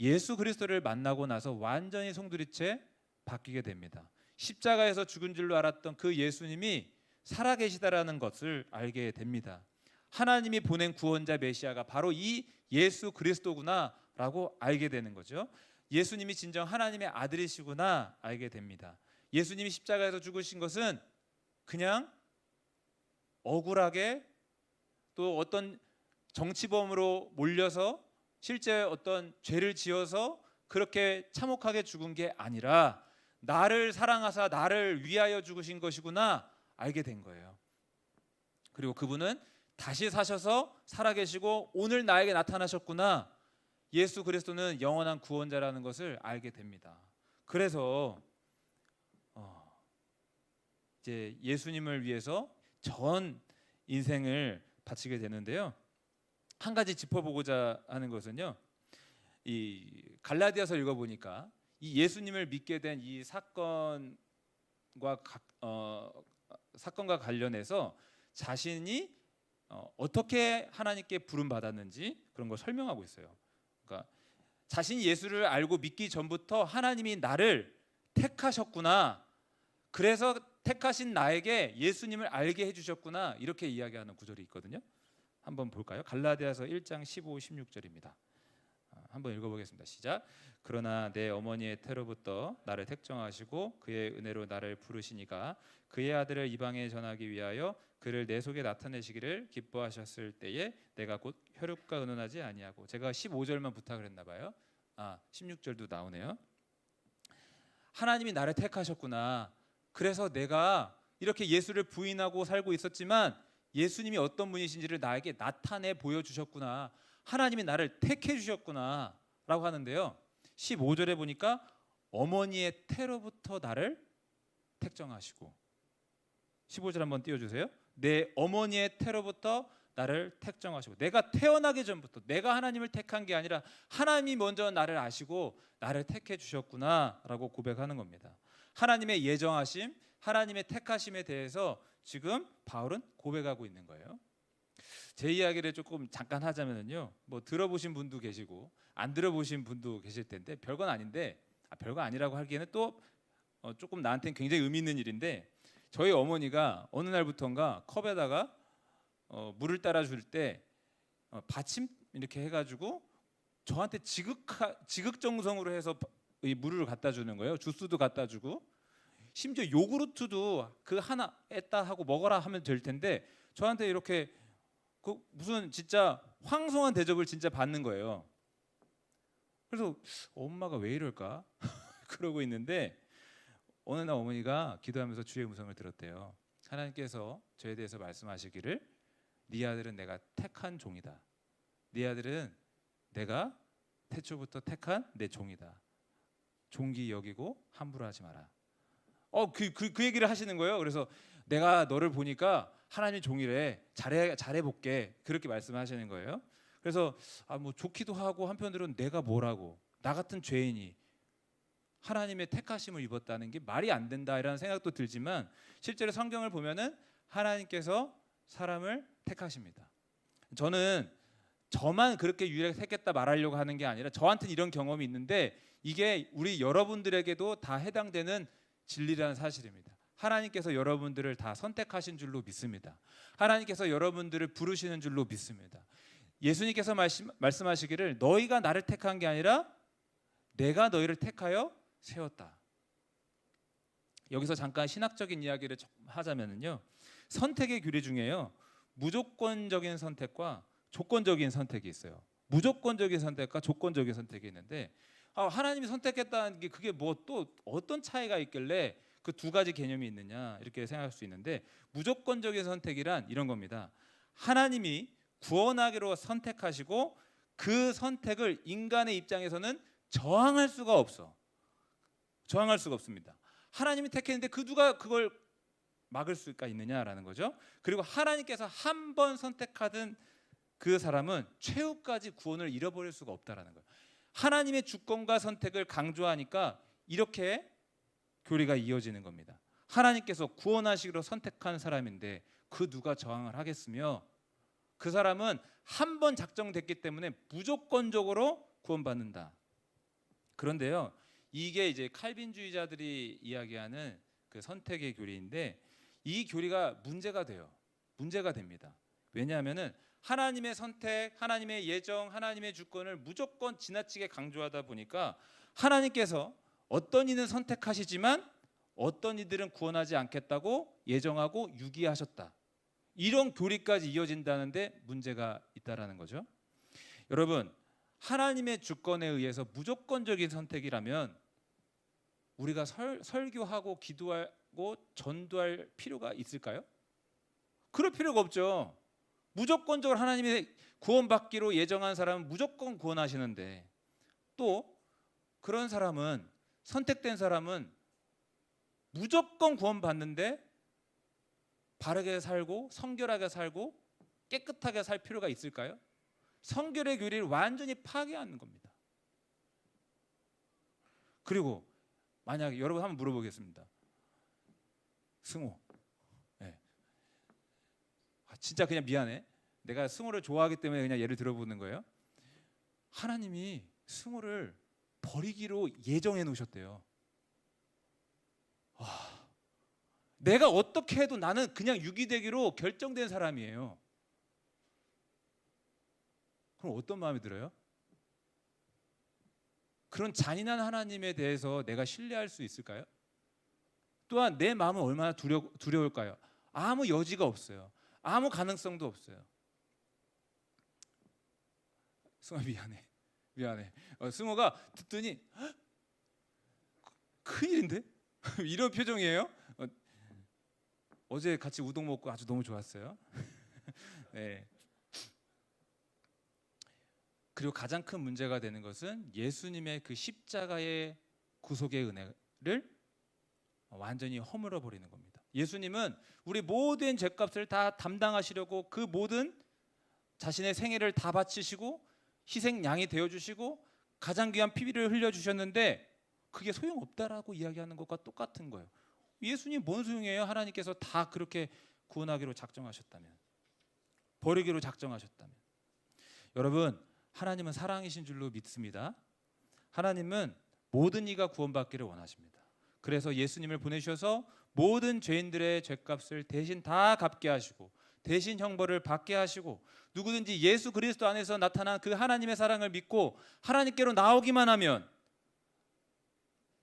예수 그리스도를 만나고 나서 완전히 송두리째 바뀌게 됩니다. 십자가에서 죽은 줄로 알았던 그 예수님이 살아계시다라는 것을 알게 됩니다. 하나님이 보낸 구원자 메시아가 바로 이 예수 그리스도구나라고 알게 되는 거죠. 예수님이 진정 하나님의 아들이시구나 알게 됩니다. 예수님이 십자가에서 죽으신 것은 그냥 억울하게 또 어떤 정치범으로 몰려서 실제 어떤 죄를 지어서 그렇게 참혹하게 죽은 게 아니라 나를 사랑하사 나를 위하여 죽으신 것이구나 알게 된 거예요. 그리고 그분은 다시 사셔서 살아계시고 오늘 나에게 나타나셨구나. 예수 그리스도는 영원한 구원자라는 것을 알게 됩니다. 그래서 이제 예수님을 위해서 전 인생을 바치게 되는데요. 한 가지 짚어보고자 하는 것은요. 이 갈라디아서 읽어보니까 이 예수님을 믿게 된 이 사건과 관련해서 자신이 어떻게 하나님께 부름 받았는지 그런 걸 설명하고 있어요. 그러니까 자신이 예수를 알고 믿기 전부터 하나님이 나를 택하셨구나. 그래서 택하신 나에게 예수님을 알게 해주셨구나 이렇게 이야기하는 구절이 있거든요. 한번 볼까요? 갈라디아서 1장 15, 16절입니다. 한번 읽어보겠습니다. 시작. 그러나 내 어머니의 태로부터 나를 택정하시고 그의 은혜로 나를 부르시니가 그의 아들을 이방에 전하기 위하여 그를 내 속에 나타내시기를 기뻐하셨을 때에 내가 곧 혈육과 의논하지 아니하고, 제가 15절만 부탁을 했나 봐요. 16절도 나오네요. 하나님이 나를 택하셨구나. 그래서 내가 이렇게 예수를 부인하고 살고 있었지만 예수님이 어떤 분이신지를 나에게 나타내 보여주셨구나. 하나님이 나를 택해 주셨구나 라고 하는데요. 15절에 보니까 어머니의 태로부터 나를 택정하시고, 15절 한번 띄워주세요. 내 어머니의 태로부터 나를 택정하시고, 내가 태어나기 전부터 내가 하나님을 택한 게 아니라 하나님이 먼저 나를 아시고 나를 택해 주셨구나 라고 고백하는 겁니다. 하나님의 예정하심, 하나님의 택하심에 대해서 지금 바울은 고백하고 있는 거예요. 제 이야기를 조금 잠깐 하자면요, 뭐 들어보신 분도 계시고 안 들어보신 분도 계실 텐데 별건 아닌데, 별거 아니라고 하기에는 또 조금 나한테는 굉장히 의미 있는 일인데, 저희 어머니가 어느 날부턴가 컵에다가 물을 따라 줄 때 받침 이렇게 해가지고 저한테 지극정성으로 해서 이 물을 갖다 주는 거예요. 주스도 갖다 주고 심지어 요구르트도 그 하나 했다 하고 먹어라 하면 될 텐데 저한테 이렇게 그 무슨 진짜 황송한 대접을 진짜 받는 거예요. 그래서 엄마가 왜 이럴까 그러고 있는데 어느 날 어머니가 기도하면서 주의 음성을 들었대요. 하나님께서 저에 대해서 말씀하시기를 네 아들은 내가 택한 종이다. 네 아들은 내가 태초부터 택한 내 종이다. 종기 여기고 함부로 하지 마라. 그 얘기를 하시는 거예요. 그래서 내가 너를 보니까 하나님 종이래. 잘해 볼게. 그렇게 말씀하시는 거예요. 그래서 뭐 좋기도 하고 한편으로는 내가 뭐라고, 나 같은 죄인이 하나님의 택하심을 입었다는 게 말이 안 된다라는 생각도 들지만 실제로 성경을 보면은 하나님께서 사람을 택하십니다. 저는 저만 그렇게 유일하게 택했다 말하려고 하는 게 아니라 저한테는 이런 경험이 있는데 이게 우리 여러분들에게도 다 해당되는 진리라는 사실입니다. 하나님께서 여러분들을 다 선택하신 줄로 믿습니다. 하나님께서 여러분들을 부르시는 줄로 믿습니다. 예수님께서 말씀하시기를 너희가 나를 택한 게 아니라 내가 너희를 택하여 세웠다. 여기서 잠깐 신학적인 이야기를 하자면요, 선택의 규례 중에요 무조건적인 선택과 조건적인 선택이 있어요. 무조건적인 선택과 조건적인 선택이 있는데 하나님이 선택했다는 게 그게 뭐 또 어떤 차이가 있길래 그 두 가지 개념이 있느냐 이렇게 생각할 수 있는데, 무조건적인 선택이란 이런 겁니다. 하나님이 구원하기로 선택하시고 그 선택을 인간의 입장에서는 저항할 수가 없습니다. 하나님이 택했는데 그 누가 그걸 막을 수가 있느냐라는 거죠. 그리고 하나님께서 한 번 선택하든 그 사람은 최후까지 구원을 잃어버릴 수가 없다라는 거예요. 하나님의 주권과 선택을 강조하니까 이렇게 교리가 이어지는 겁니다. 하나님께서 구원하시기로 선택한 사람인데 그 누가 저항을 하겠으며, 그 사람은 한 번 작정됐기 때문에 무조건적으로 구원받는다. 그런데요, 이게 이제 칼빈주의자들이 이야기하는 그 선택의 교리인데 이 교리가 문제가 됩니다. 왜냐하면은 하나님의 선택, 하나님의 예정, 하나님의 주권을 무조건 지나치게 강조하다 보니까 하나님께서 어떤 이는 선택하시지만 어떤 이들은 구원하지 않겠다고 예정하고 유기하셨다. 이런 교리까지 이어진다는데 문제가 있다라는 거죠. 여러분, 하나님의 주권에 의해서 무조건적인 선택이라면 우리가 설교하고 기도하고 전도할 필요가 있을까요? 그럴 필요가 없죠. 무조건적으로 하나님이 구원받기로 예정한 사람은 무조건 구원하시는데, 또 그런 사람은, 선택된 사람은 무조건 구원받는데 바르게 살고 성결하게 살고 깨끗하게 살 필요가 있을까요? 성결의 교리를 완전히 파괴하는 겁니다. 그리고 만약에 여러분 한번 물어보겠습니다. 승호, 진짜 그냥 미안해. 내가 승호를 좋아하기 때문에 그냥 예를 들어보는 거예요. 하나님이 승호를 버리기로 예정해 놓으셨대요. 내가 어떻게 해도 나는 그냥 유기되기로 결정된 사람이에요. 그럼 어떤 마음이 들어요? 그런 잔인한 하나님에 대해서 내가 신뢰할 수 있을까요? 또한 내 마음은 얼마나 두려울까요? 아무 여지가 없어요. 아무 가능성도 없어요. 승아 미안해. 승호가 듣더니 큰일인데? 이런 표정이에요. 어제 같이 우동 먹고 아주 너무 좋았어요. 네. 그리고 가장 큰 문제가 되는 것은 예수님의 그 십자가의 구속의 은혜를 완전히 허물어 버리는 겁니다. 예수님은 우리 모든 죄값을 다 담당하시려고 그 모든 자신의 생애를 다 바치시고 희생양이 되어 주시고 가장 귀한 피비를 흘려 주셨는데 그게 소용없다라고 이야기하는 것과 똑같은 거예요. 예수님 뭔 소용이에요? 하나님께서 다 그렇게 구원하기로 작정하셨다면, 버리기로 작정하셨다면. 여러분, 하나님은 사랑이신 줄로 믿습니다. 하나님은 모든 이가 구원받기를 원하십니다. 그래서 예수님을 보내셔서 모든 죄인들의 죄값을 대신 다 갚게 하시고 대신 형벌을 받게 하시고 누구든지 예수 그리스도 안에서 나타난 그 하나님의 사랑을 믿고 하나님께로 나오기만 하면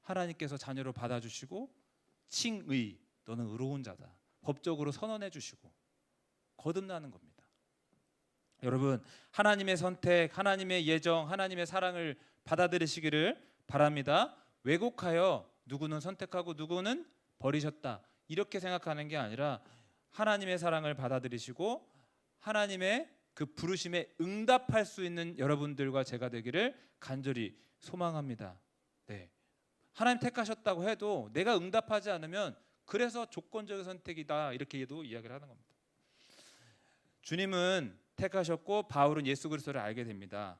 하나님께서 자녀로 받아주시고 칭의, 너는 의로운 자다, 법적으로 선언해 주시고 거듭나는 겁니다. 여러분, 하나님의 선택, 하나님의 예정, 하나님의 사랑을 받아들이시기를 바랍니다. 왜곡하여 누구는 선택하고 누구는 버리셨다 이렇게 생각하는 게 아니라 하나님의 사랑을 받아들이시고 하나님의 그 부르심에 응답할 수 있는 여러분들과 제가 되기를 간절히 소망합니다. 네. 하나님 택하셨다고 해도 내가 응답하지 않으면 그래서 조건적인 선택이다 이렇게도 이야기를 하는 겁니다. 주님은 택하셨고 바울은 예수 그리스도를 알게 됩니다.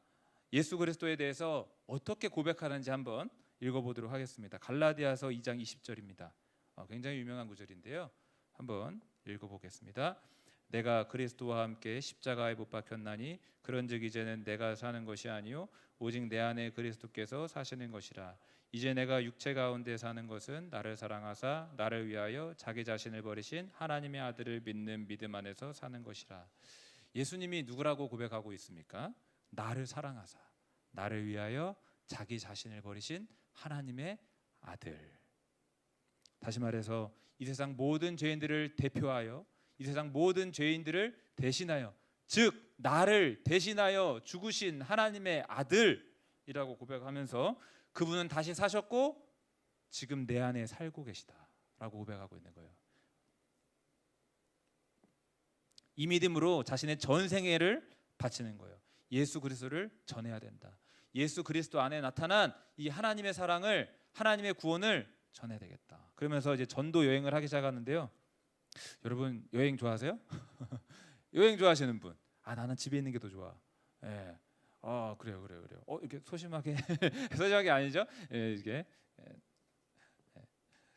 예수 그리스도에 대해서 어떻게 고백하는지 한번 읽어보도록 하겠습니다. 갈라디아서 2장 20절입니다. 굉장히 유명한 구절인데요. 한번 읽어보겠습니다. 내가 그리스도와 함께 십자가에 못 박혔나니 그런즉 이제는 내가 사는 것이 아니요 오직 내 안에 그리스도께서 사시는 것이라. 이제 내가 육체 가운데 사는 것은 나를 사랑하사 나를 위하여 자기 자신을 버리신 하나님의 아들을 믿는 믿음 안에서 사는 것이라. 예수님이 누구라고 고백하고 있습니까? 나를 사랑하사 나를 위하여 자기 자신을 버리신 하나님의 아들. 다시 말해서 이 세상 모든 죄인들을 대표하여 이 세상 모든 죄인들을 대신하여, 즉 나를 대신하여 죽으신 하나님의 아들이라고 고백하면서 그분은 다시 사셨고 지금 내 안에 살고 계시다라고 고백하고 있는 거예요. 이 믿음으로 자신의 전 생애를 바치는 거예요. 예수 그리스도를 전해야 된다. 예수 그리스도 안에 나타난 이 하나님의 사랑을, 하나님의 구원을 전해야 되겠다. 그러면서 이제 전도 여행을 하기 시작하는데요. 여러분 여행 좋아하세요? 여행 좋아하시는 분? 나는 집에 있는 게 더 좋아. 예. 그래요. 이렇게 소심하게 소심하게 아니죠? 예, 이게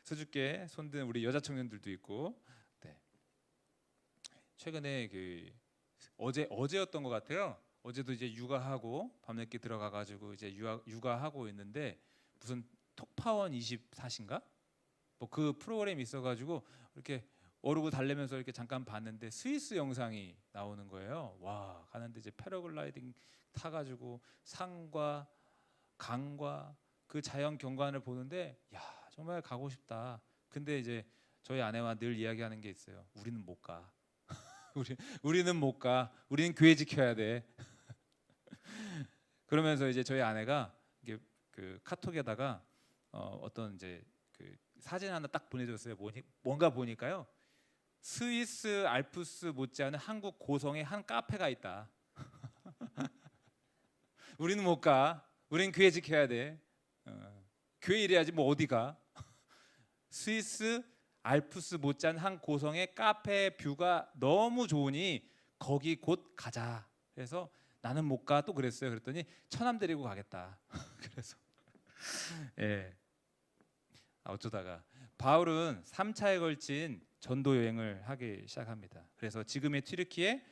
수줍게 손든 우리 여자 청년들도 있고. 네. 최근에 그 어제였던 것 같아요. 어제도 이제 육아하고 밤늦게 들어가가지고 이제 육아하고 있는데 무슨 톡파원 24인가? 뭐 그 프로그램이 있어가지고 이렇게 어르고 달래면서 이렇게 잠깐 봤는데 스위스 영상이 나오는 거예요. 와, 가는데 이제 패러글라이딩 타가지고 산과 강과 그 자연 경관을 보는데 야, 정말 가고 싶다. 근데 이제 저희 아내와 늘 이야기하는 게 있어요. 우리는 못 가. 우리는 못 가. 우리는 교회 지켜야 돼. 그러면서 이제 저희 아내가 이게 그 카톡에다가 어떤 이제 그 사진 하나 딱 보내줬어요. 뭔가 보니까요. 스위스 알프스 못지않은 한국 고성에 한 카페가 있다. 우리는 못 가. 우리는 교회 지켜야 돼. 교회 일해야지 뭐 어디 가. 스위스 알프스 못지않은 한 고성의 카페 뷰가 너무 좋으니 거기 곧 가자. 그래서 나는 못 가 또 그랬어요. 그랬더니 처남 데리고 가겠다. 그래서 예. 어쩌다가 바울은 3차에 걸친 전도 여행을 하기 시작합니다. 그래서 지금의 튀르키예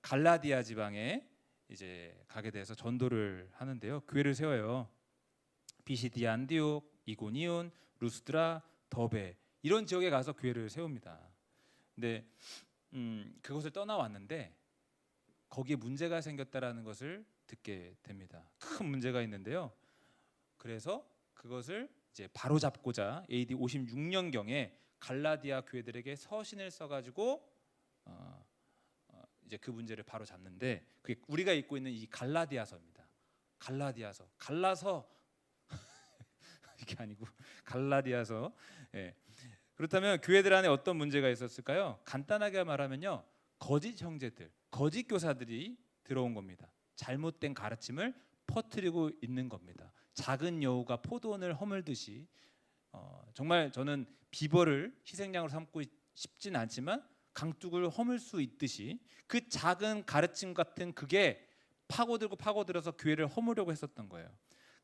갈라디아 지방에 이제 가게 돼서 전도를 하는데요. 교회를 세워요. 비시디아 안디옥, 이고니온, 루스드라, 더베 이런 지역에 가서 교회를 세웁니다. 근데 그것을 떠나왔는데 거기에 문제가 생겼다라는 것을 듣게 됩니다. 큰 문제가 있는데요. 그래서 그것을 이제 바로잡고자 AD 56년경에 갈라디아 교회들에게 서신을 써가지고 이제 그 문제를 바로잡는데 그게 우리가 읽고 있는 이 갈라디아서입니다. 갈라서 이게 아니고 갈라디아서. 예. 그렇다면 교회들 안에 어떤 문제가 있었을까요? 간단하게 말하면요, 거짓 형제들, 거짓 교사들이 들어온 겁니다. 잘못된 가르침을 퍼뜨리고 있는 겁니다. 작은 여우가 포도원을 허물듯이 정말 저는 비벌을 희생양으로 삼고 싶진 않지만 강둑을 허물 수 있듯이 그 작은 가르침 같은 그게 파고들어서 교회를 허무려고 했었던 거예요.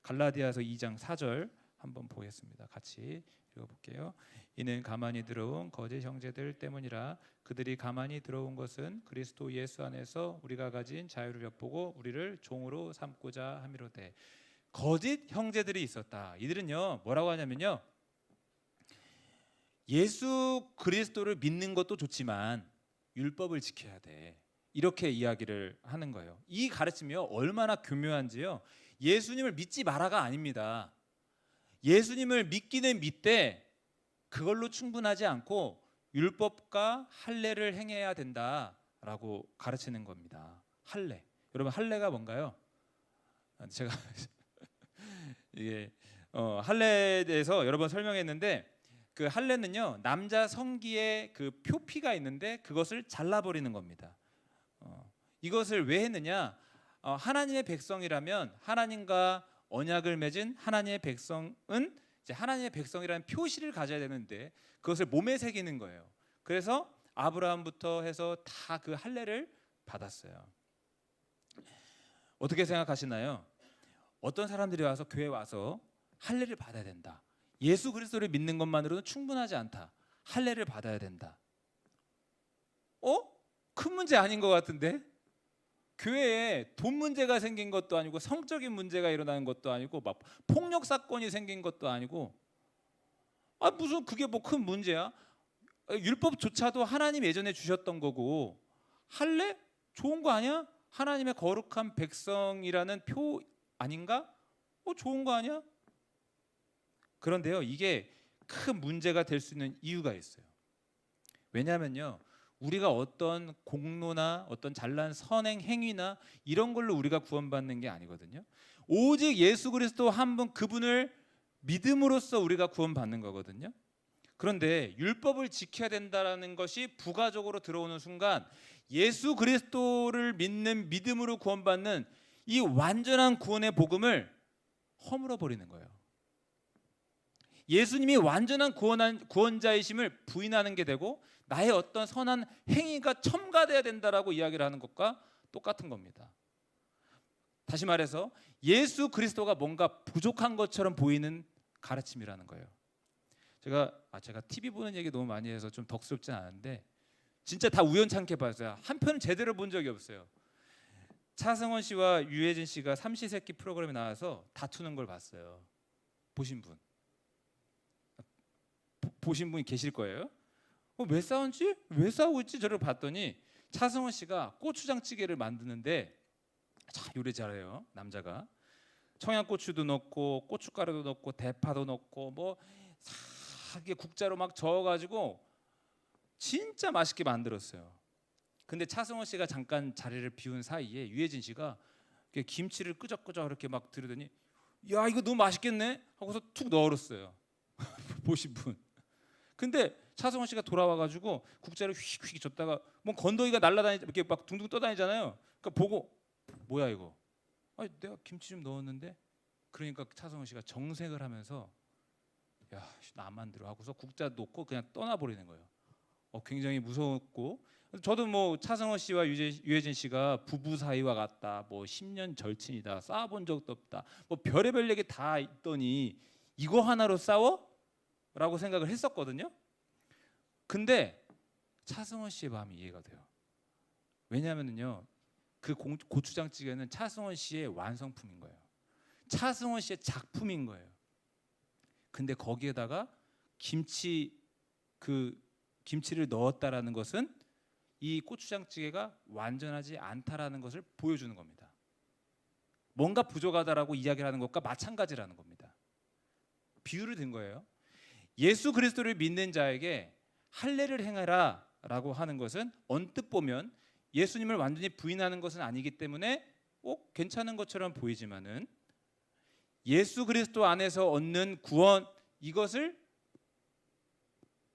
갈라디아서 2장 4절 한번 보겠습니다. 같이 읽어볼게요. 이는 가만히 들어온 거짓 형제들 때문이라. 그들이 가만히 들어온 것은 그리스도 예수 안에서 우리가 가진 자유를 엿보고 우리를 종으로 삼고자 함이로되. 거짓 형제들이 있었다. 이들은요 뭐라고 하냐면요, 예수 그리스도를 믿는 것도 좋지만 율법을 지켜야 돼, 이렇게 이야기를 하는 거예요. 이 가르침이요 얼마나 교묘한지요, 예수님을 믿지 마라가 아닙니다. 예수님을 믿기는 믿되 그걸로 충분하지 않고 율법과 할례를 행해야 된다라고 가르치는 겁니다. 할례. 여러분 할례가 뭔가요? 제가 이게 할례에 대해서 여러 번 설명했는데 그 할례는요 남자 성기에 그 표피가 있는데 그것을 잘라버리는 겁니다. 이것을 왜 했느냐? 하나님의 백성이라면 하나님과 언약을 맺은 하나님의 백성은 이제 하나님의 백성이라는 표시를 가져야 되는데 그것을 몸에 새기는 거예요. 그래서 아브라함부터 해서 다 그 할례를 받았어요. 어떻게 생각하시나요? 어떤 사람들이 와서 교회 와서 할례를 받아야 된다, 예수 그리스도를 믿는 것만으로는 충분하지 않다, 할례를 받아야 된다. 큰 문제 아닌 것 같은데? 교회에 돈 문제가 생긴 것도 아니고 성적인 문제가 일어나는 것도 아니고 막 폭력 사건이 생긴 것도 아니고 무슨 그게 뭐 큰 문제야? 율법조차도 하나님 예전에 주셨던 거고 할례 좋은 거 아니야? 하나님의 거룩한 백성이라는 표 아닌가? 좋은 거 아니야? 그런데요 이게 큰 문제가 될 수 있는 이유가 있어요. 왜냐하면요 우리가 어떤 공로나 어떤 잘난 선행 행위나 이런 걸로 우리가 구원받는 게 아니거든요. 오직 예수 그리스도 한 분 그분을 믿음으로써 우리가 구원받는 거거든요. 그런데 율법을 지켜야 된다라는 것이 부가적으로 들어오는 순간 예수 그리스도를 믿는 믿음으로 구원받는 이 완전한 구원의 복음을 허물어 버리는 거예요. 예수님이 완전한 구원자이심을 부인하는 게 되고 나의 어떤 선한 행위가 첨가돼야 된다라고 이야기를 하는 것과 똑같은 겁니다. 다시 말해서 예수 그리스도가 뭔가 부족한 것처럼 보이는 가르침이라는 거예요. 제가 TV 보는 얘기 너무 많이 해서 좀 덕스럽지 않은데 진짜 다 우연찮게 봤어요. 한 편은 제대로 본 적이 없어요. 차승원 씨와 유해진 씨가 삼시세끼 프로그램에 나와서 다투는 걸 봤어요. 보신 분? 보신 분이 계실 거예요. 왜 싸운지? 왜 싸우고 있지? 저를 봤더니 차승원 씨가 고추장찌개를 만드는데 요리 잘해요. 남자가 청양고추도 넣고 고춧가루도 넣고 대파도 넣고 뭐 사게 국자로 막 저어가지고 진짜 맛있게 만들었어요. 근데 차승원 씨가 잠깐 자리를 비운 사이에 유해진 씨가 김치를 끄적끄적 이렇게 막 들으더니 야 이거 너무 맛있겠네 하고서 툭 넣어버렸어요. 보신 분. 근데 차승원 씨가 돌아와가지고 국자를 휙휙 줬다가 뭐 건더기가 날라다니 이렇게 막 둥둥 떠다니잖아요. 그러니까 보고 뭐야 이거? 내가 김치 좀 넣었는데. 그러니까 차승원 씨가 정색을 하면서 야 나 안 만들어 하고서 국자 놓고 그냥 떠나버리는 거예요. 굉장히 무서웠고 저도 뭐 차승원 씨와 유해진 씨가 부부 사이와 같다, 뭐 10년 절친이다, 싸워본 적도 없다, 뭐 별의별 얘기 다 있더니 이거 하나로 싸워? 라고 생각을 했었거든요. 근데 차승원 씨의 마음이 이해가 돼요. 왜냐하면요 그 고추장찌개는 차승원 씨의 완성품인 거예요. 차승원 씨의 작품인 거예요. 근데 거기에다가 김치 그 김치를 넣었다라는 것은 이 고추장찌개가 완전하지 않다라는 것을 보여주는 겁니다. 뭔가 부족하다라고 이야기를 하는 것과 마찬가지라는 겁니다. 비유를 든 거예요. 예수 그리스도를 믿는 자에게 할례를 행하라라고 하는 것은 언뜻 보면 예수님을 완전히 부인하는 것은 아니기 때문에 괜찮은 것처럼 보이지만은 예수 그리스도 안에서 얻는 구원, 이것을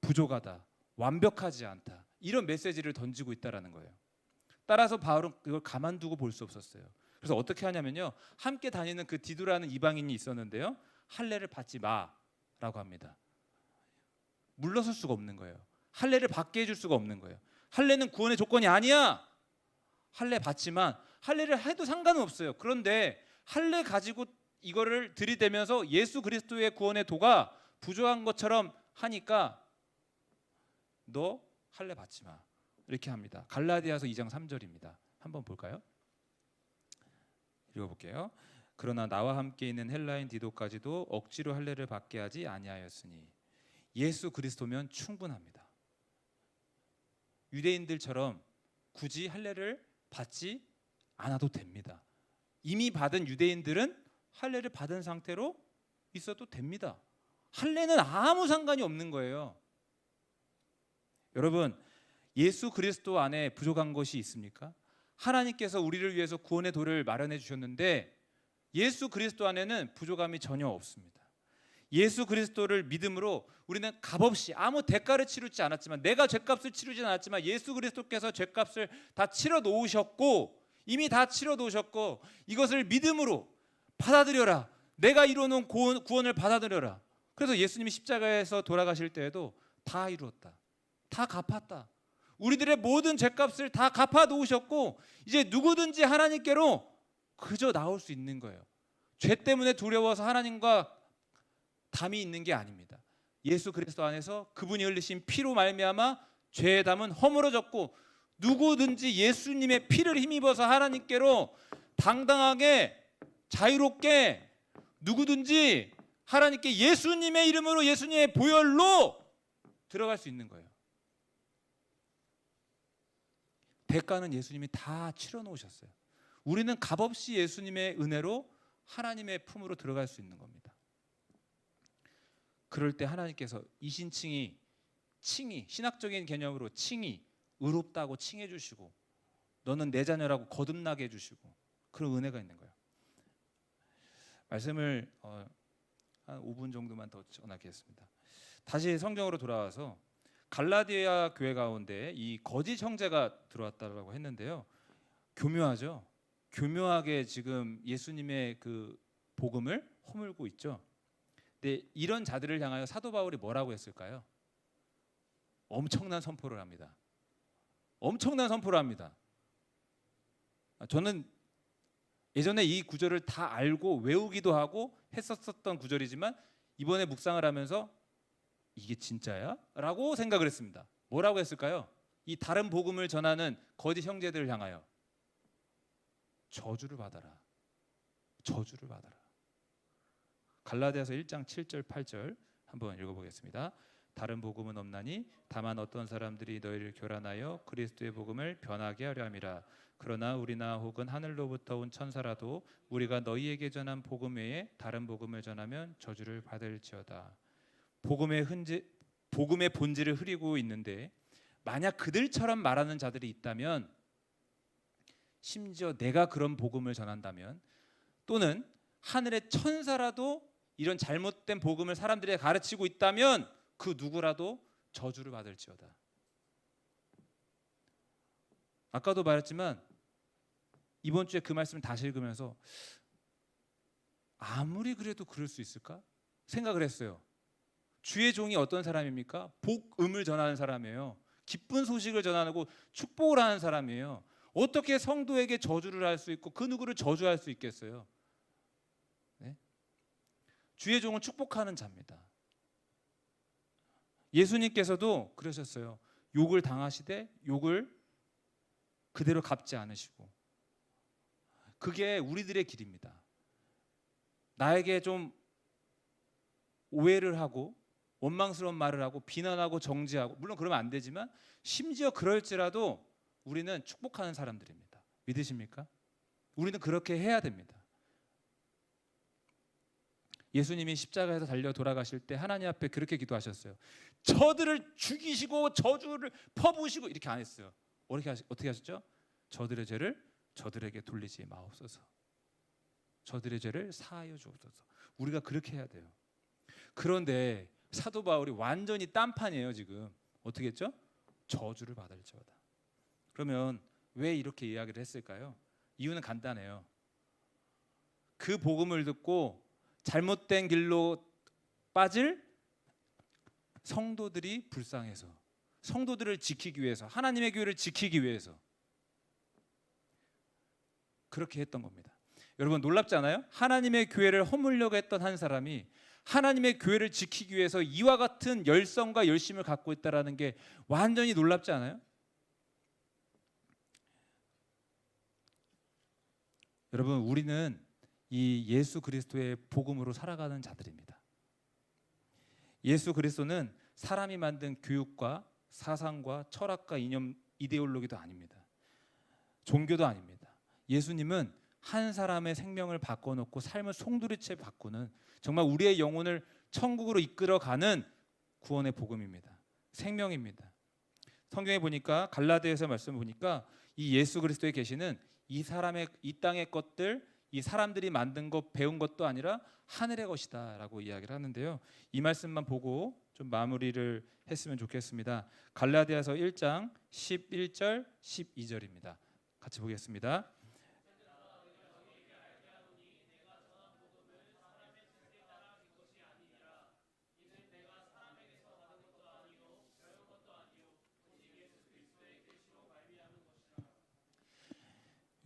부족하다, 완벽하지 않다, 이런 메시지를 던지고 있다라는 거예요. 따라서 바울은 그걸 가만두고 볼 수 없었어요. 그래서 어떻게 하냐면요, 함께 다니는 그 디도라는 이방인이 있었는데요, 할례를 받지 마라고 합니다. 물러설 수가 없는 거예요. 할례를 받게 해줄 수가 없는 거예요. 할례는 구원의 조건이 아니야. 할례 받지만 할례를 해도 상관은 없어요. 그런데 할례 가지고 이거를 들이대면서 예수 그리스도의 구원의 도가 부족한 것처럼 하니까 너 할례 받지 마, 이렇게 합니다. 갈라디아서 2장 3절입니다. 한번 볼까요? 읽어볼게요. 그러나 나와 함께 있는 헬라인 디도까지도 억지로 할례를 받게 하지 아니하였으니 예수 그리스도면 충분합니다. 유대인들처럼 굳이 할례를 받지 않아도 됩니다. 이미 받은 유대인들은 할례를 받은 상태로 있어도 됩니다. 할례는 아무 상관이 없는 거예요. 여러분, 예수 그리스도 안에 부족한 것이 있습니까? 하나님께서 우리를 위해서 구원의 도를 마련해 주셨는데 예수 그리스도 안에는 부족함이 전혀 없습니다. 예수 그리스도를 믿음으로 우리는 값없이 아무 대가를 치르지 않았지만, 내가 죄값을 치르지 않았지만 예수 그리스도께서 죄값을 다 치러 놓으셨고, 이미 다 치러 놓으셨고, 이것을 믿음으로 받아들여라. 내가 이루어놓은 구원을 받아들여라. 그래서 예수님이 십자가에서 돌아가실 때에도 다 이루었다, 다 갚았다, 우리들의 모든 죄값을 다 갚아 놓으셨고, 이제 누구든지 하나님께로 그저 나올 수 있는 거예요. 죄 때문에 두려워서 하나님과 담이 있는 게 아닙니다. 예수 그리스도 안에서 그분이 흘리신 피로 말미암아 죄의 담은 허물어졌고, 누구든지 예수님의 피를 힘입어서 하나님께로 당당하게 자유롭게 누구든지 하나님께 예수님의 이름으로, 예수님의 보혈로 들어갈 수 있는 거예요. 대가는 예수님이 다 치러 놓으셨어요. 우리는 값없이 예수님의 은혜로 하나님의 품으로 들어갈 수 있는 겁니다. 그럴 때 하나님께서 이신칭이, 신학적인 개념으로 칭이 의롭다고 칭해 주시고, 너는 내 자녀라고 거듭나게 해주시고, 그런 은혜가 있는 거예요. 말씀을 한 5분 정도만 더 전하겠습니다. 다시 성경으로 돌아와서 갈라디아 교회 가운데 이 거짓 형제가 들어왔다라고 했는데요, 교묘하죠. 교묘하게 지금 예수님의 그 복음을 허물고 있죠. 근데 이런 자들을 향하여 사도 바울이 뭐라고 했을까요? 엄청난 선포를 합니다. 엄청난 선포를 합니다. 저는 예전에 이 구절을 다 알고 외우기도 하고 했었던 구절이지만, 이번에 묵상을 하면서 이게 진짜야? 라고 생각을 했습니다. 뭐라고 했을까요? 이 다른 복음을 전하는 거짓 형제들을 향하여 저주를 받아라, 저주를 받아라. 갈라디아서 1장 7절 8절 한번 읽어보겠습니다. 다른 복음은 없나니 다만 어떤 사람들이 너희를 교란하여 그리스도의 복음을 변하게 하려 함이라. 그러나 우리나 혹은 하늘로부터 온 천사라도 우리가 너희에게 전한 복음 외에 다른 복음을 전하면 저주를 받을지어다. 복음의 본질을 흐리고 있는데, 만약 그들처럼 말하는 자들이 있다면, 심지어 내가 그런 복음을 전한다면, 또는 하늘의 천사라도 이런 잘못된 복음을 사람들에게 가르치고 있다면, 그 누구라도 저주를 받을지어다. 아까도 말했지만 이번 주에 그 말씀을 다시 읽으면서 아무리 그래도 그럴 수 있을까 생각을 했어요. 주의 종이 어떤 사람입니까? 복음을 전하는 사람이에요. 기쁜 소식을 전하고 축복을 하는 사람이에요. 어떻게 성도에게 저주를 할 수 있고 그 누구를 저주할 수 있겠어요? 네? 주의 종은 축복하는 자입니다. 예수님께서도 그러셨어요. 욕을 당하시되 욕을 그대로 갚지 않으시고, 그게 우리들의 길입니다. 나에게 좀 오해를 하고 원망스러운 말을 하고 비난하고 정죄하고, 물론 그러면 안 되지만 심지어 그럴지라도 우리는 축복하는 사람들입니다. 믿으십니까? 우리는 그렇게 해야 됩니다. 예수님이 십자가에서 달려 돌아가실 때 하나님 앞에 그렇게 기도하셨어요. 저들을 죽이시고 저주를 퍼부으시고 이렇게 안 했어요. 어떻게 하셨죠? 저들의 죄를 저들에게 돌리지 마옵소서. 저들의 죄를 사하여 주옵소서. 우리가 그렇게 해야 돼요. 그런데 사도 바울이 완전히 딴판이에요. 지금 어떻게 했죠? 저주를 받을지어다. 그러면 왜 이렇게 이야기를 했을까요? 이유는 간단해요. 그 복음을 듣고 잘못된 길로 빠질 성도들이 불쌍해서, 성도들을 지키기 위해서, 하나님의 교회를 지키기 위해서 그렇게 했던 겁니다. 여러분 놀랍지 않아요? 하나님의 교회를 허물려고 했던 한 사람이 하나님의 교회를 지키기 위해서 이와 같은 열성과 열심을 갖고 있다는 게 완전히 놀랍지 않아요? 여러분 우리는 이 예수 그리스도의 복음으로 살아가는 자들입니다. 예수 그리스도는 사람이 만든 교육과 사상과 철학과 이념, 이데올로기도 아닙니다. 종교도 아닙니다. 예수님은 한 사람의 생명을 바꿔놓고 삶을 송두리째 바꾸는, 정말 우리의 영혼을 천국으로 이끌어가는 구원의 복음입니다. 생명입니다. 성경에 보니까 갈라디아서 말씀 보니까 이 예수 그리스도의 계시는 이 사람의, 이 땅의 것들, 이 사람들이 만든 것, 배운 것도 아니라 하늘의 것이다라고 이야기를 하는데요. 이 말씀만 보고 좀 마무리를 했으면 좋겠습니다. 갈라디아서 1장 11절 12절입니다. 같이 보겠습니다.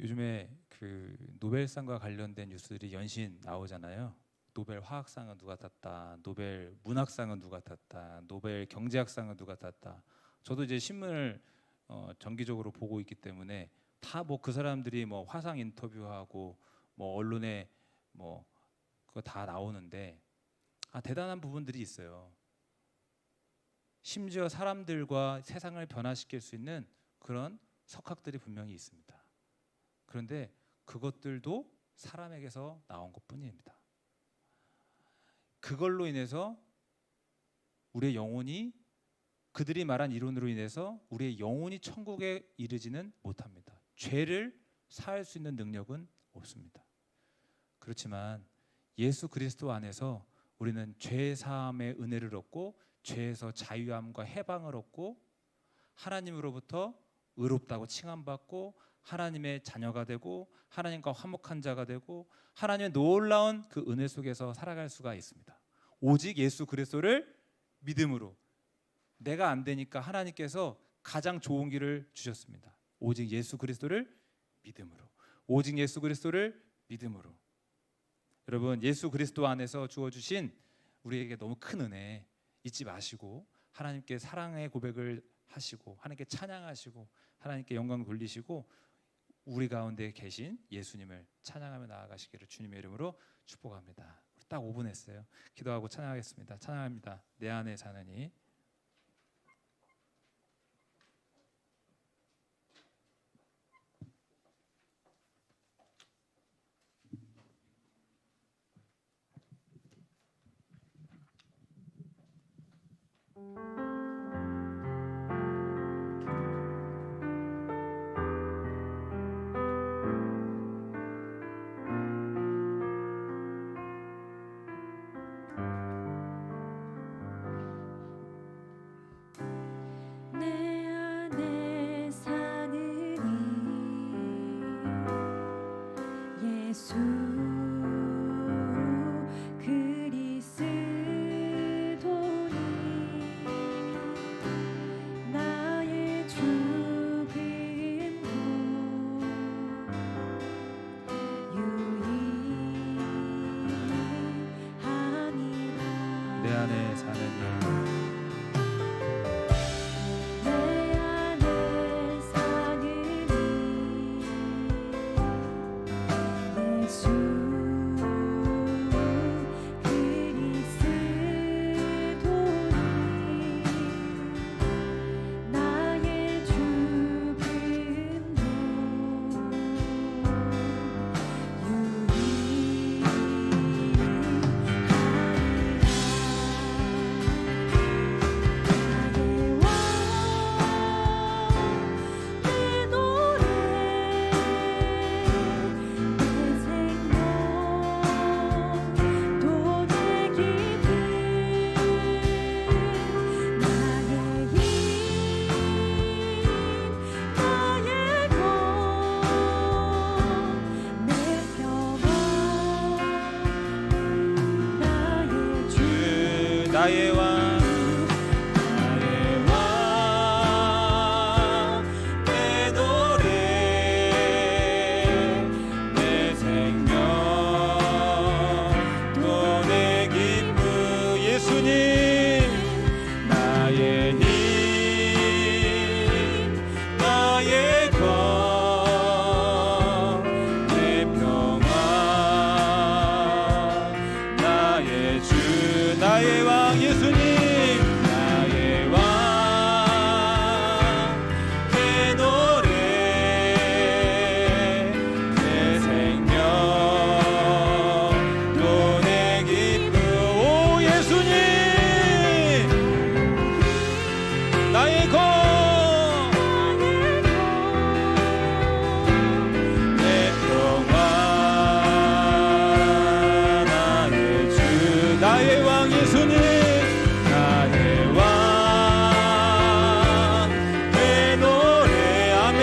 요즘에 그 노벨상과 관련된 뉴스들이 연신 나오잖아요. 노벨 화학상은 누가 땄다, 노벨 문학상은 누가 땄다, 노벨 경제학상은 누가 땄다. 저도 이제 신문을 정기적으로 보고 있기 때문에 다 뭐 그 사람들이 뭐 화상 인터뷰하고 뭐 언론에 뭐 그거 다 나오는데 대단한 부분들이 있어요. 심지어 사람들과 세상을 변화시킬 수 있는 그런 석학들이 분명히 있습니다. 그런데 그것들도 사람에게서 나온 것뿐입니다. 그걸로 인해서 우리의 영혼이, 그들이 말한 이론으로 인해서 우리의 영혼이 천국에 이르지는 못합니다. 죄를 사할 수 있는 능력은 없습니다. 그렇지만 예수 그리스도 안에서 우리는 죄 사함의 은혜를 얻고 죄에서 자유함과 해방을 얻고 하나님으로부터 의롭다고 칭함받고 하나님의 자녀가 되고 하나님과 화목한 자가 되고 하나님의 놀라운 그 은혜 속에서 살아갈 수가 있습니다. 오직 예수 그리스도를 믿음으로. 내가 안 되니까 하나님께서 가장 좋은 길을 주셨습니다. 오직 예수 그리스도를 믿음으로. 오직 예수 그리스도를 믿음으로. 여러분 예수 그리스도 안에서 주어주신 우리에게 너무 큰 은혜 잊지 마시고 하나님께 사랑의 고백을 하시고 하나님께 찬양하시고 하나님께 영광 돌리시고 우리 가운데 계신 예수님을 찬양하며 나아가시기를 주님의 이름으로 축복합니다. 우리 딱 5분 했어요. 기도하고 찬양하겠습니다. 찬양합니다. 내 안에 사느니. 내 안에 사느니 예수 그리스도니 나의 죽은 곳 유일하니라. 내 안에 사느니 내 안에 사느니 예수 그리스도니 나의 왕 내 노래 내 생명 또 내 기쁨 예수님 나의 힘 나의 것 내 평화 나의 주 나의 왕 예수님 나의 왕 내 노래 내 생명 또 내 기쁨 오 예수님 나의 것 내 평화 나의 주 나의 왕 예수님 나의 왕 내 노래 아멘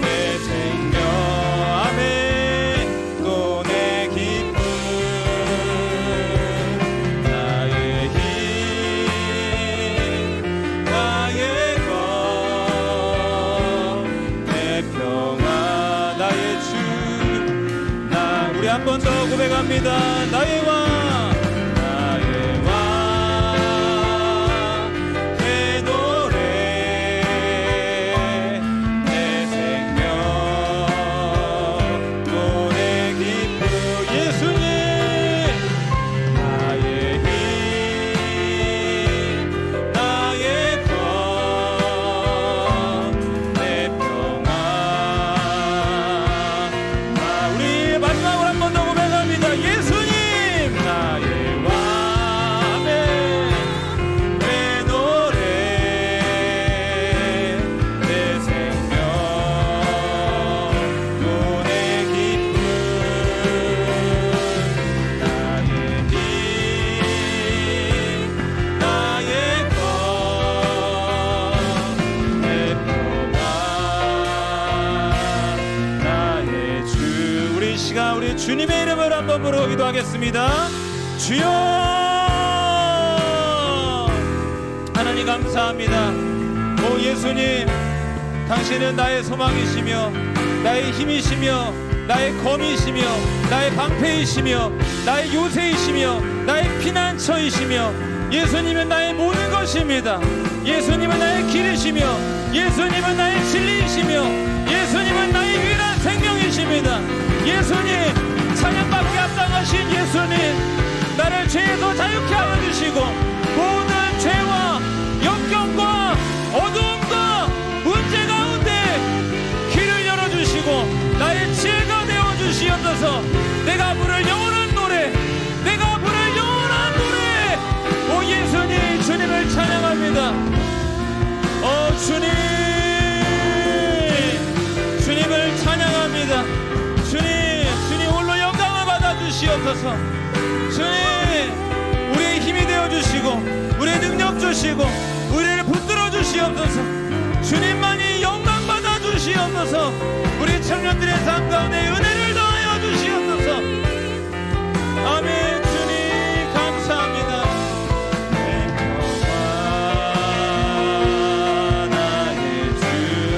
내 생명 아멘 또 내 기쁨 나의 힘 나의 것 내 평화 나의 주 나 우리 한 번 더 고백합니다 나의 왕 나의 왕 내 노래 내 생명 또 내 기쁨 예수님 나의 힘 나의 것 내 평화 우리 마지막으로 한 번 더 고백합니다 예수님 나의 왕 내 노래 내 생명 또 내 기쁨 나의 힘 나의 것 내 평화 나의 주 우리 이 시간 우리 주님의 이름을 한번 부르고 기도하겠습니다 주여 하나님 감사합니다 오 예수님 당신은 나의 소망이시며 나의 힘이시며 나의 검이시며 나의 방패이시며 나의 요새이시며 나의 피난처이시며 예수님은 나의 모든 것입니다 예수님은 나의 길이시며 예수님은 나의 진리이시며 예수님은 나의 유일한 생명이십니다 예수님 찬양받기 합당하신 예수님 나를 죄에서 자유케 하여 주시고 모든 죄와 역경과 어두움과 문제 가운데 길을 열어주시고 나의 지혜가 되어주시옵소서 내가 부를 영원한 노래 내가 부를 영원한 노래 오 예수님 주님을 찬양합니다 주님 주님을 찬양합니다 주님 홀로 영광을 받아주시옵소서 주님 우리의 힘이 되어주시고 우리의 능력 주시고 우리를 붙들어 주시옵소서 주님만이 영광 받아주시옵소서 우리 청년들의 삶 가운데 은혜를 더하여 주시옵소서 아멘 주님 감사합니다 내 평화 나의 주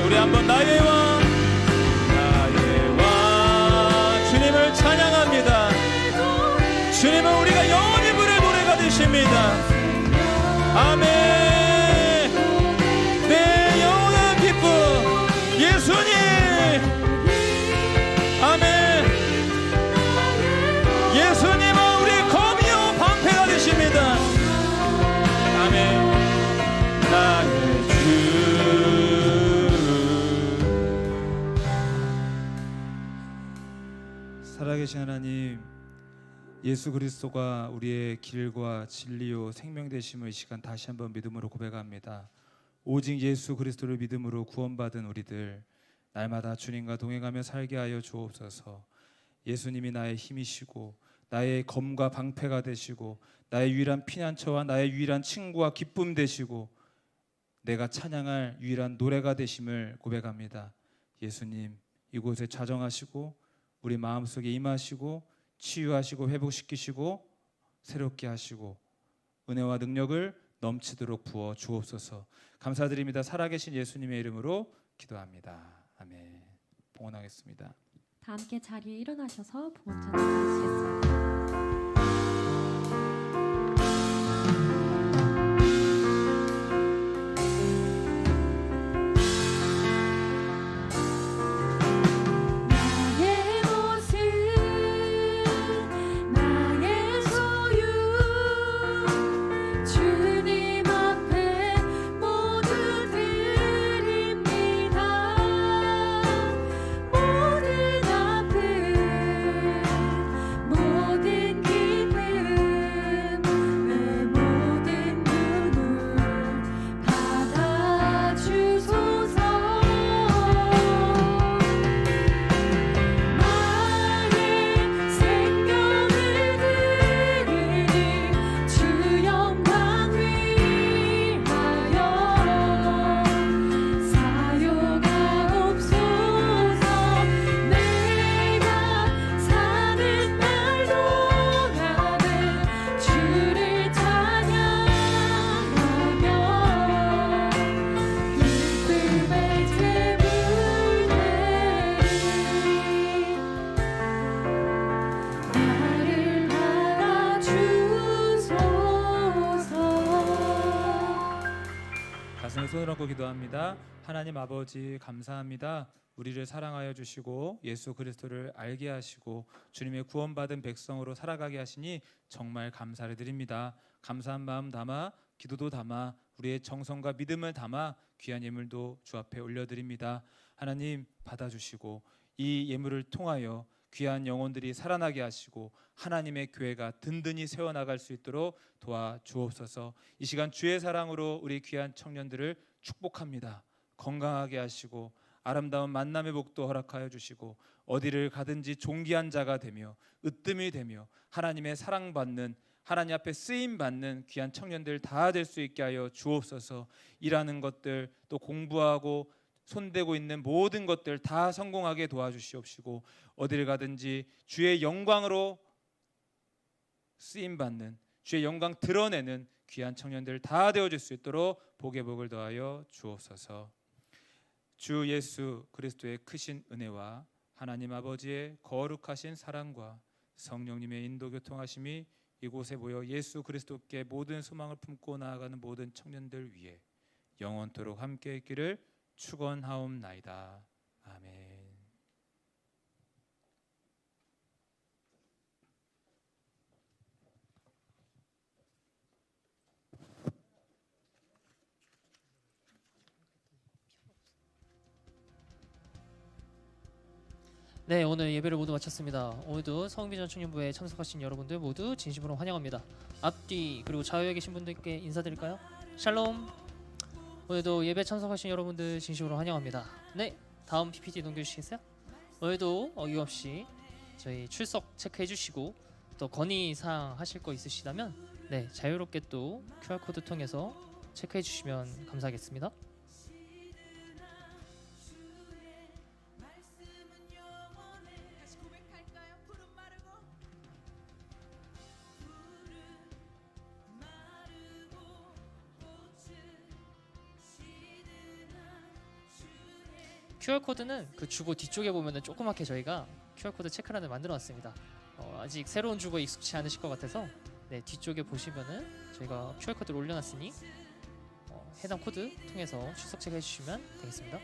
우리 한번 나의 왕 주님을 찬양합니다 주님은 우리가 영원히 부를 노래가 되십니다 아멘 내 영원한 기쁨 예수님 아멘 예수님은 우리의 검이요 방패가 되십니다 아멘 나의 주 살아계신 하나님 예수 그리스도가 우리의 길과 진리요 생명 되심을 이 시간 다시 한번 믿음으로 고백합니다. 오직 예수 그리스도를 믿음으로 구원받은 우리들 날마다 주님과 동행하며 살게 하여 주옵소서. 예수님이 나의 힘이시고 나의 검과 방패가 되시고 나의 유일한 피난처와 나의 유일한 친구와 기쁨 되시고 내가 찬양할 유일한 노래가 되심을 고백합니다. 예수님 이곳에 자정하시고 우리 마음속에 임하시고 치유하시고 회복시키시고 새롭게 하시고 은혜와 능력을 넘치도록 부어 주옵소서. 감사드립니다. 살아계신 예수님의 이름으로 기도합니다. 아멘. 봉헌하겠습니다. 다 함께 자리에 일어나셔서 복음 전하시겠습니다. 나의 모습 나의 소유 주님 앞에 모두 드립니다. 모든 아픔 모든 기쁨 내 모든 눈물 받아주소서. 나의 생명을 드리니 주 영광 위하여 사용하옵소서. 내가 사는 날 동안에 주를 찬양하며 기쁨의 제물 나를 알아주소서. 가슴에 손을 얹고 기도합니다. 하나님 아버지 감사합니다. 우리를 사랑하여 주시고 예수 그리스도를 알게 하시고 주님의 구원받은 백성으로 살아가게 하시니 정말 감사를 드립니다. 감사한 마음 담아 기도도 담아 우리의 정성과 믿음을 담아 귀한 예물도 주 앞에 올려드립니다. 하나님 받아주시고 이 예물을 통하여 귀한 영혼들이 살아나게 하시고 하나님의 교회가 든든히 세워나갈 수 있도록 도와주옵소서. 이 시간 주의 사랑으로 우리 귀한 청년들을 축복합니다. 건강하게 하시고 아름다운 만남의 복도 허락하여 주시고 어디를 가든지 존귀한 자가 되며 으뜸이 되며 하나님의 사랑받는 하나님 앞에 쓰임받는 귀한 청년들 다 될 수 있게 하여 주옵소서. 일하는 것들 또 공부하고 손대고 있는 모든 것들 다 성공하게 도와주시옵시고 어디를 가든지 주의 영광으로 쓰임받는 주의 영광 드러내는 귀한 청년들 다 되어줄 수 있도록 복의 복을 더하여 주옵소서. 주 예수 그리스도의 크신 은혜와 하나님 아버지의 거룩하신 사랑과 성령님의 인도 교통하심이 이곳에 모여 예수 그리스도께 모든 소망을 품고 나아가는 모든 청년들 위해 영원토록 함께 있기를 축원하옵나이다. 아멘. 네, 오늘 예배를 모두 마쳤습니다. 오늘도 성비전 청년부에 참석하신 여러분들 모두 진심으로 환영합니다. 앞뒤 그리고 좌우에 계신 분들께 인사드릴까요? 샬롬. 오늘도 예배 참석하신 여러분들 진심으로 환영합니다. 네, 다음 PPT 넘겨주시겠어요? 오늘도 어김없이 저희 출석 체크해 주시고 또 건의사항 하실 거 있으시다면 네, 자유롭게 또 QR코드 통해서 체크해 주시면 감사하겠습니다. QR코드는 그 주보 뒤쪽에 보면은 조그맣게 저희가 QR코드 체크란을 만들어놨습니다. 아직 새로운 주보에 익숙치 않으실 것 같아서 네, 뒤쪽에 보시면은 저희가 QR코드를 올려놨으니 해당 코드 통해서 출석 체크해 주시면 되겠습니다.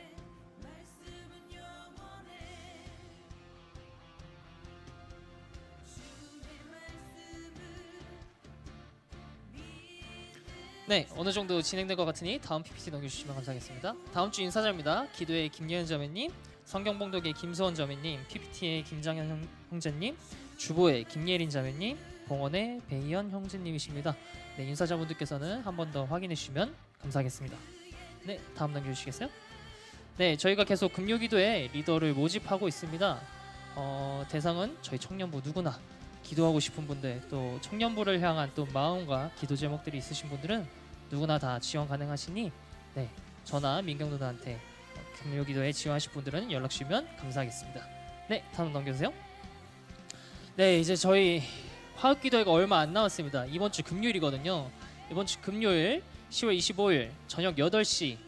네, 어느 정도 진행된 것 같으니 다음 PPT 넘겨주시면 감사하겠습니다. 다음 주 인사자입니다. 기도의 김예은 자매님, 성경봉독의 김소원 자매님, PPT의 김장현 형제님, 주보의 김예린 자매님, 봉헌의 배희연 형제님이십니다. 네, 인사자분들께서는 한 번 더 확인해 주시면 감사하겠습니다. 네, 다음 넘겨주시겠어요? 네, 저희가 계속 금요기도에 리더를 모집하고 있습니다. 대상은 저희 청년부 누구나 기도하고 싶은 분들 또 청년부를 향한 또 마음과 기도 제목들이 있으신 분들은 누구나 다 지원 가능하시니 네, 저나 민경 누나한테 금요기도에 지원하실 분들은 연락 주시면 감사하겠습니다. 네, 다음 넘겨주세요. 네, 이제 저희 화학기도회가 얼마 안 남았습니다. 이번 주 금요일이거든요. 이번 주 금요일 10월 25일 저녁 8시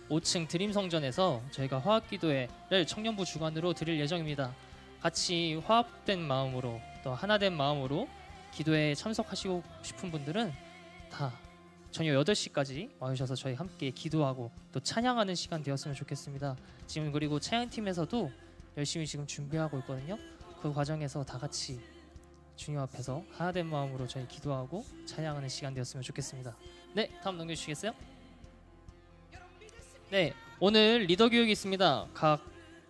5층 드림성전에서 저희가 화학기도회를 청년부 주관으로 드릴 예정입니다. 같이 화합된 마음으로 또 하나된 마음으로 기도회에 참석하시고 싶은 분들은 다 저녁 8시까지 와주셔서 저희 함께 기도하고 또 찬양하는 시간 되었으면 좋겠습니다. 지금 그리고 찬양팀에서도 열심히 지금 준비하고 있거든요. 그 과정에서 다 같이 주님 앞에서 하나된 마음으로 저희 기도하고 찬양하는 시간 되었으면 좋겠습니다. 네, 다음 넘겨주시겠어요? 네, 오늘 리더 교육이 있습니다. 각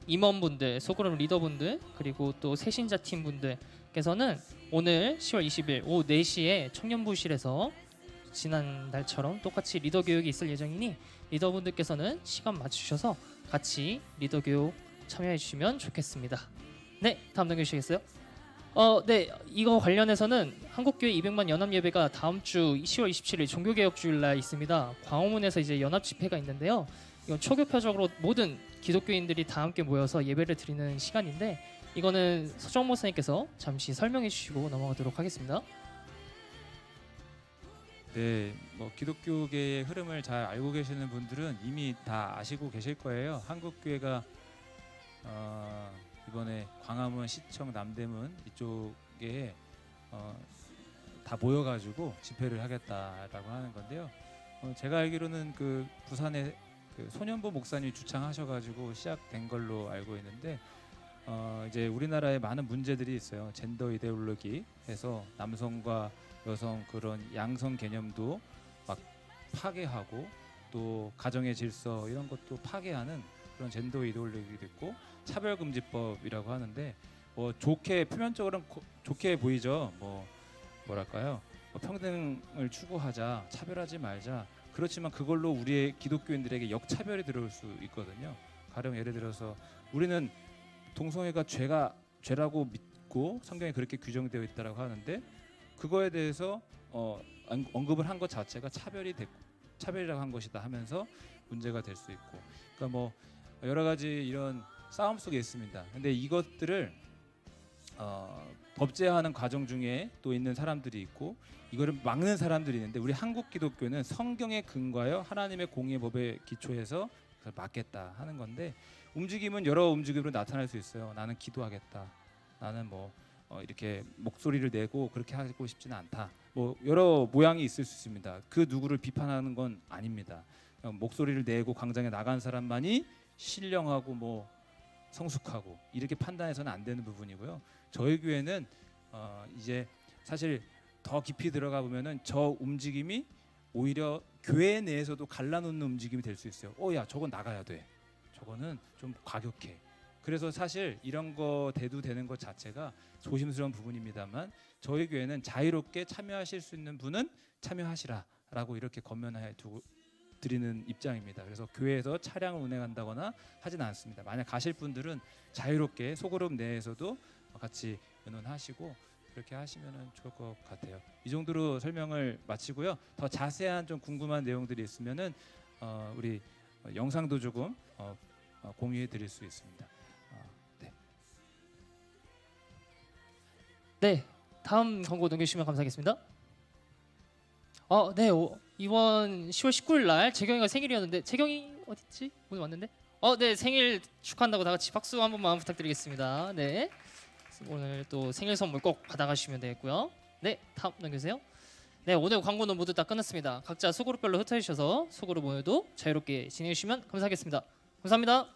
임원분들, 소그룹 리더분들 그리고 또 새신자 팀 분들께서는 오늘 10월 20일 오후 4시에 청년부실에서 지난달처럼 똑같이 리더 교육이 있을 예정이니 리더분들께서는 시간 맞추셔서 같이 리더 교육 참여해 주시면 좋겠습니다. 네, 다음 넘겨주시겠어요? 네, 이거 관련해서는 한국교회 200만 연합 예배가 다음 주 10월 27일 종교개혁주일 날 있습니다. 광화문에서 이제 연합 집회가 있는데요. 이건 초교표적으로 모든 기독교인들이 다 함께 모여서 예배를 드리는 시간인데 이거는 서정 목사님께서 잠시 설명해 주시고 넘어가도록 하겠습니다. 네, 뭐 기독교계의 흐름을 잘 알고 계시는 분들은 이미 다 아시고 계실 거예요. 한국교회가 이번에 광화문, 시청, 남대문 이쪽에 다 모여가지고 집회를 하겠다라고 하는 건데요. 제가 알기로는 그 부산에 그 소년보 목사님이 주창하셔가지고 시작된 걸로 알고 있는데 이제 우리나라에 많은 문제들이 있어요. 젠더 이데올로기에서 남성과 여성 그런 양성 개념도 막 파괴하고 또 가정의 질서 이런 것도 파괴하는 그런 젠더 이데올로기도 있고 차별금지법이라고 하는데 뭐 좋게 표면적으로는 좋게 보이죠. 뭐랄까요? 평등을 추구하자, 차별하지 말자. 그렇지만 그걸로 우리의 기독교인들에게 역차별이 들어올 수 있거든요. 가령 예를 들어서 우리는 동성애가 죄라고 믿고 성경에 그렇게 규정되어 있다라고 하는데 그거에 대해서 언급을 한 것 자체가 차별이라고 한 것이다 하면서 문제가 될 수 있고, 그러니까 뭐 여러 가지 이런 싸움 속에 있습니다. 근데 이것들을 법제화하는 과정 중에 또 있는 사람들이 있고 이거를 막는 사람들이 있는데 우리 한국 기독교는 성경에 근거하여 하나님의 공의 법에 기초해서 그걸 막겠다 하는 건데 움직임은 여러 움직임으로 나타날 수 있어요. 나는 기도하겠다. 나는 이렇게 목소리를 내고 그렇게 하고 싶지는 않다. 뭐 여러 모양이 있을 수 있습니다. 그 누구를 비판하는 건 아닙니다. 목소리를 내고 광장에 나간 사람만이 신령하고 성숙하고 이렇게 판단해서는 안 되는 부분이고요. 저희 교회는 이제 사실 더 깊이 들어가 보면은 저 움직임이 오히려 교회 내에서도 갈라놓는 움직임이 될 수 있어요. 야, 저건 나가야 돼. 저거는 좀 과격해. 그래서 사실 이런 거 대두되는 것 자체가 조심스러운 부분입니다만 저희 교회는 자유롭게 참여하실 수 있는 분은 참여하시라라고 이렇게 권면해 두고 드리는 입장입니다. 그래서 교회에서 차량을 운행한다거나 하진 않습니다. 만약 가실 분들은 자유롭게 소그룹 내에서도 같이 의논하시고 그렇게 하시면 좋을 것 같아요. 이 정도로 설명을 마치고요. 더 자세한 좀 궁금한 내용들이 있으면은 우리 영상도 조금 공유해 드릴 수 있습니다. 네. 네, 다음 광고 넘겨주시면 감사하겠습니다. 네, 이번 10월 19일 날 재경이가 생일이었는데 재경이 어딨지? 오늘 왔는데? 네, 생일 축하한다고 다 같이 박수 한 번만 부탁드리겠습니다. 네, 오늘 또 생일 선물 꼭 받아가시면 되겠고요. 네, 다음 넘겨주세요. 네, 오늘 광고는 모두 다 끝났습니다. 각자 소그룹별로 흩어지셔서 소그룹 모여도 자유롭게 진행해 주시면 감사하겠습니다. 감사합니다.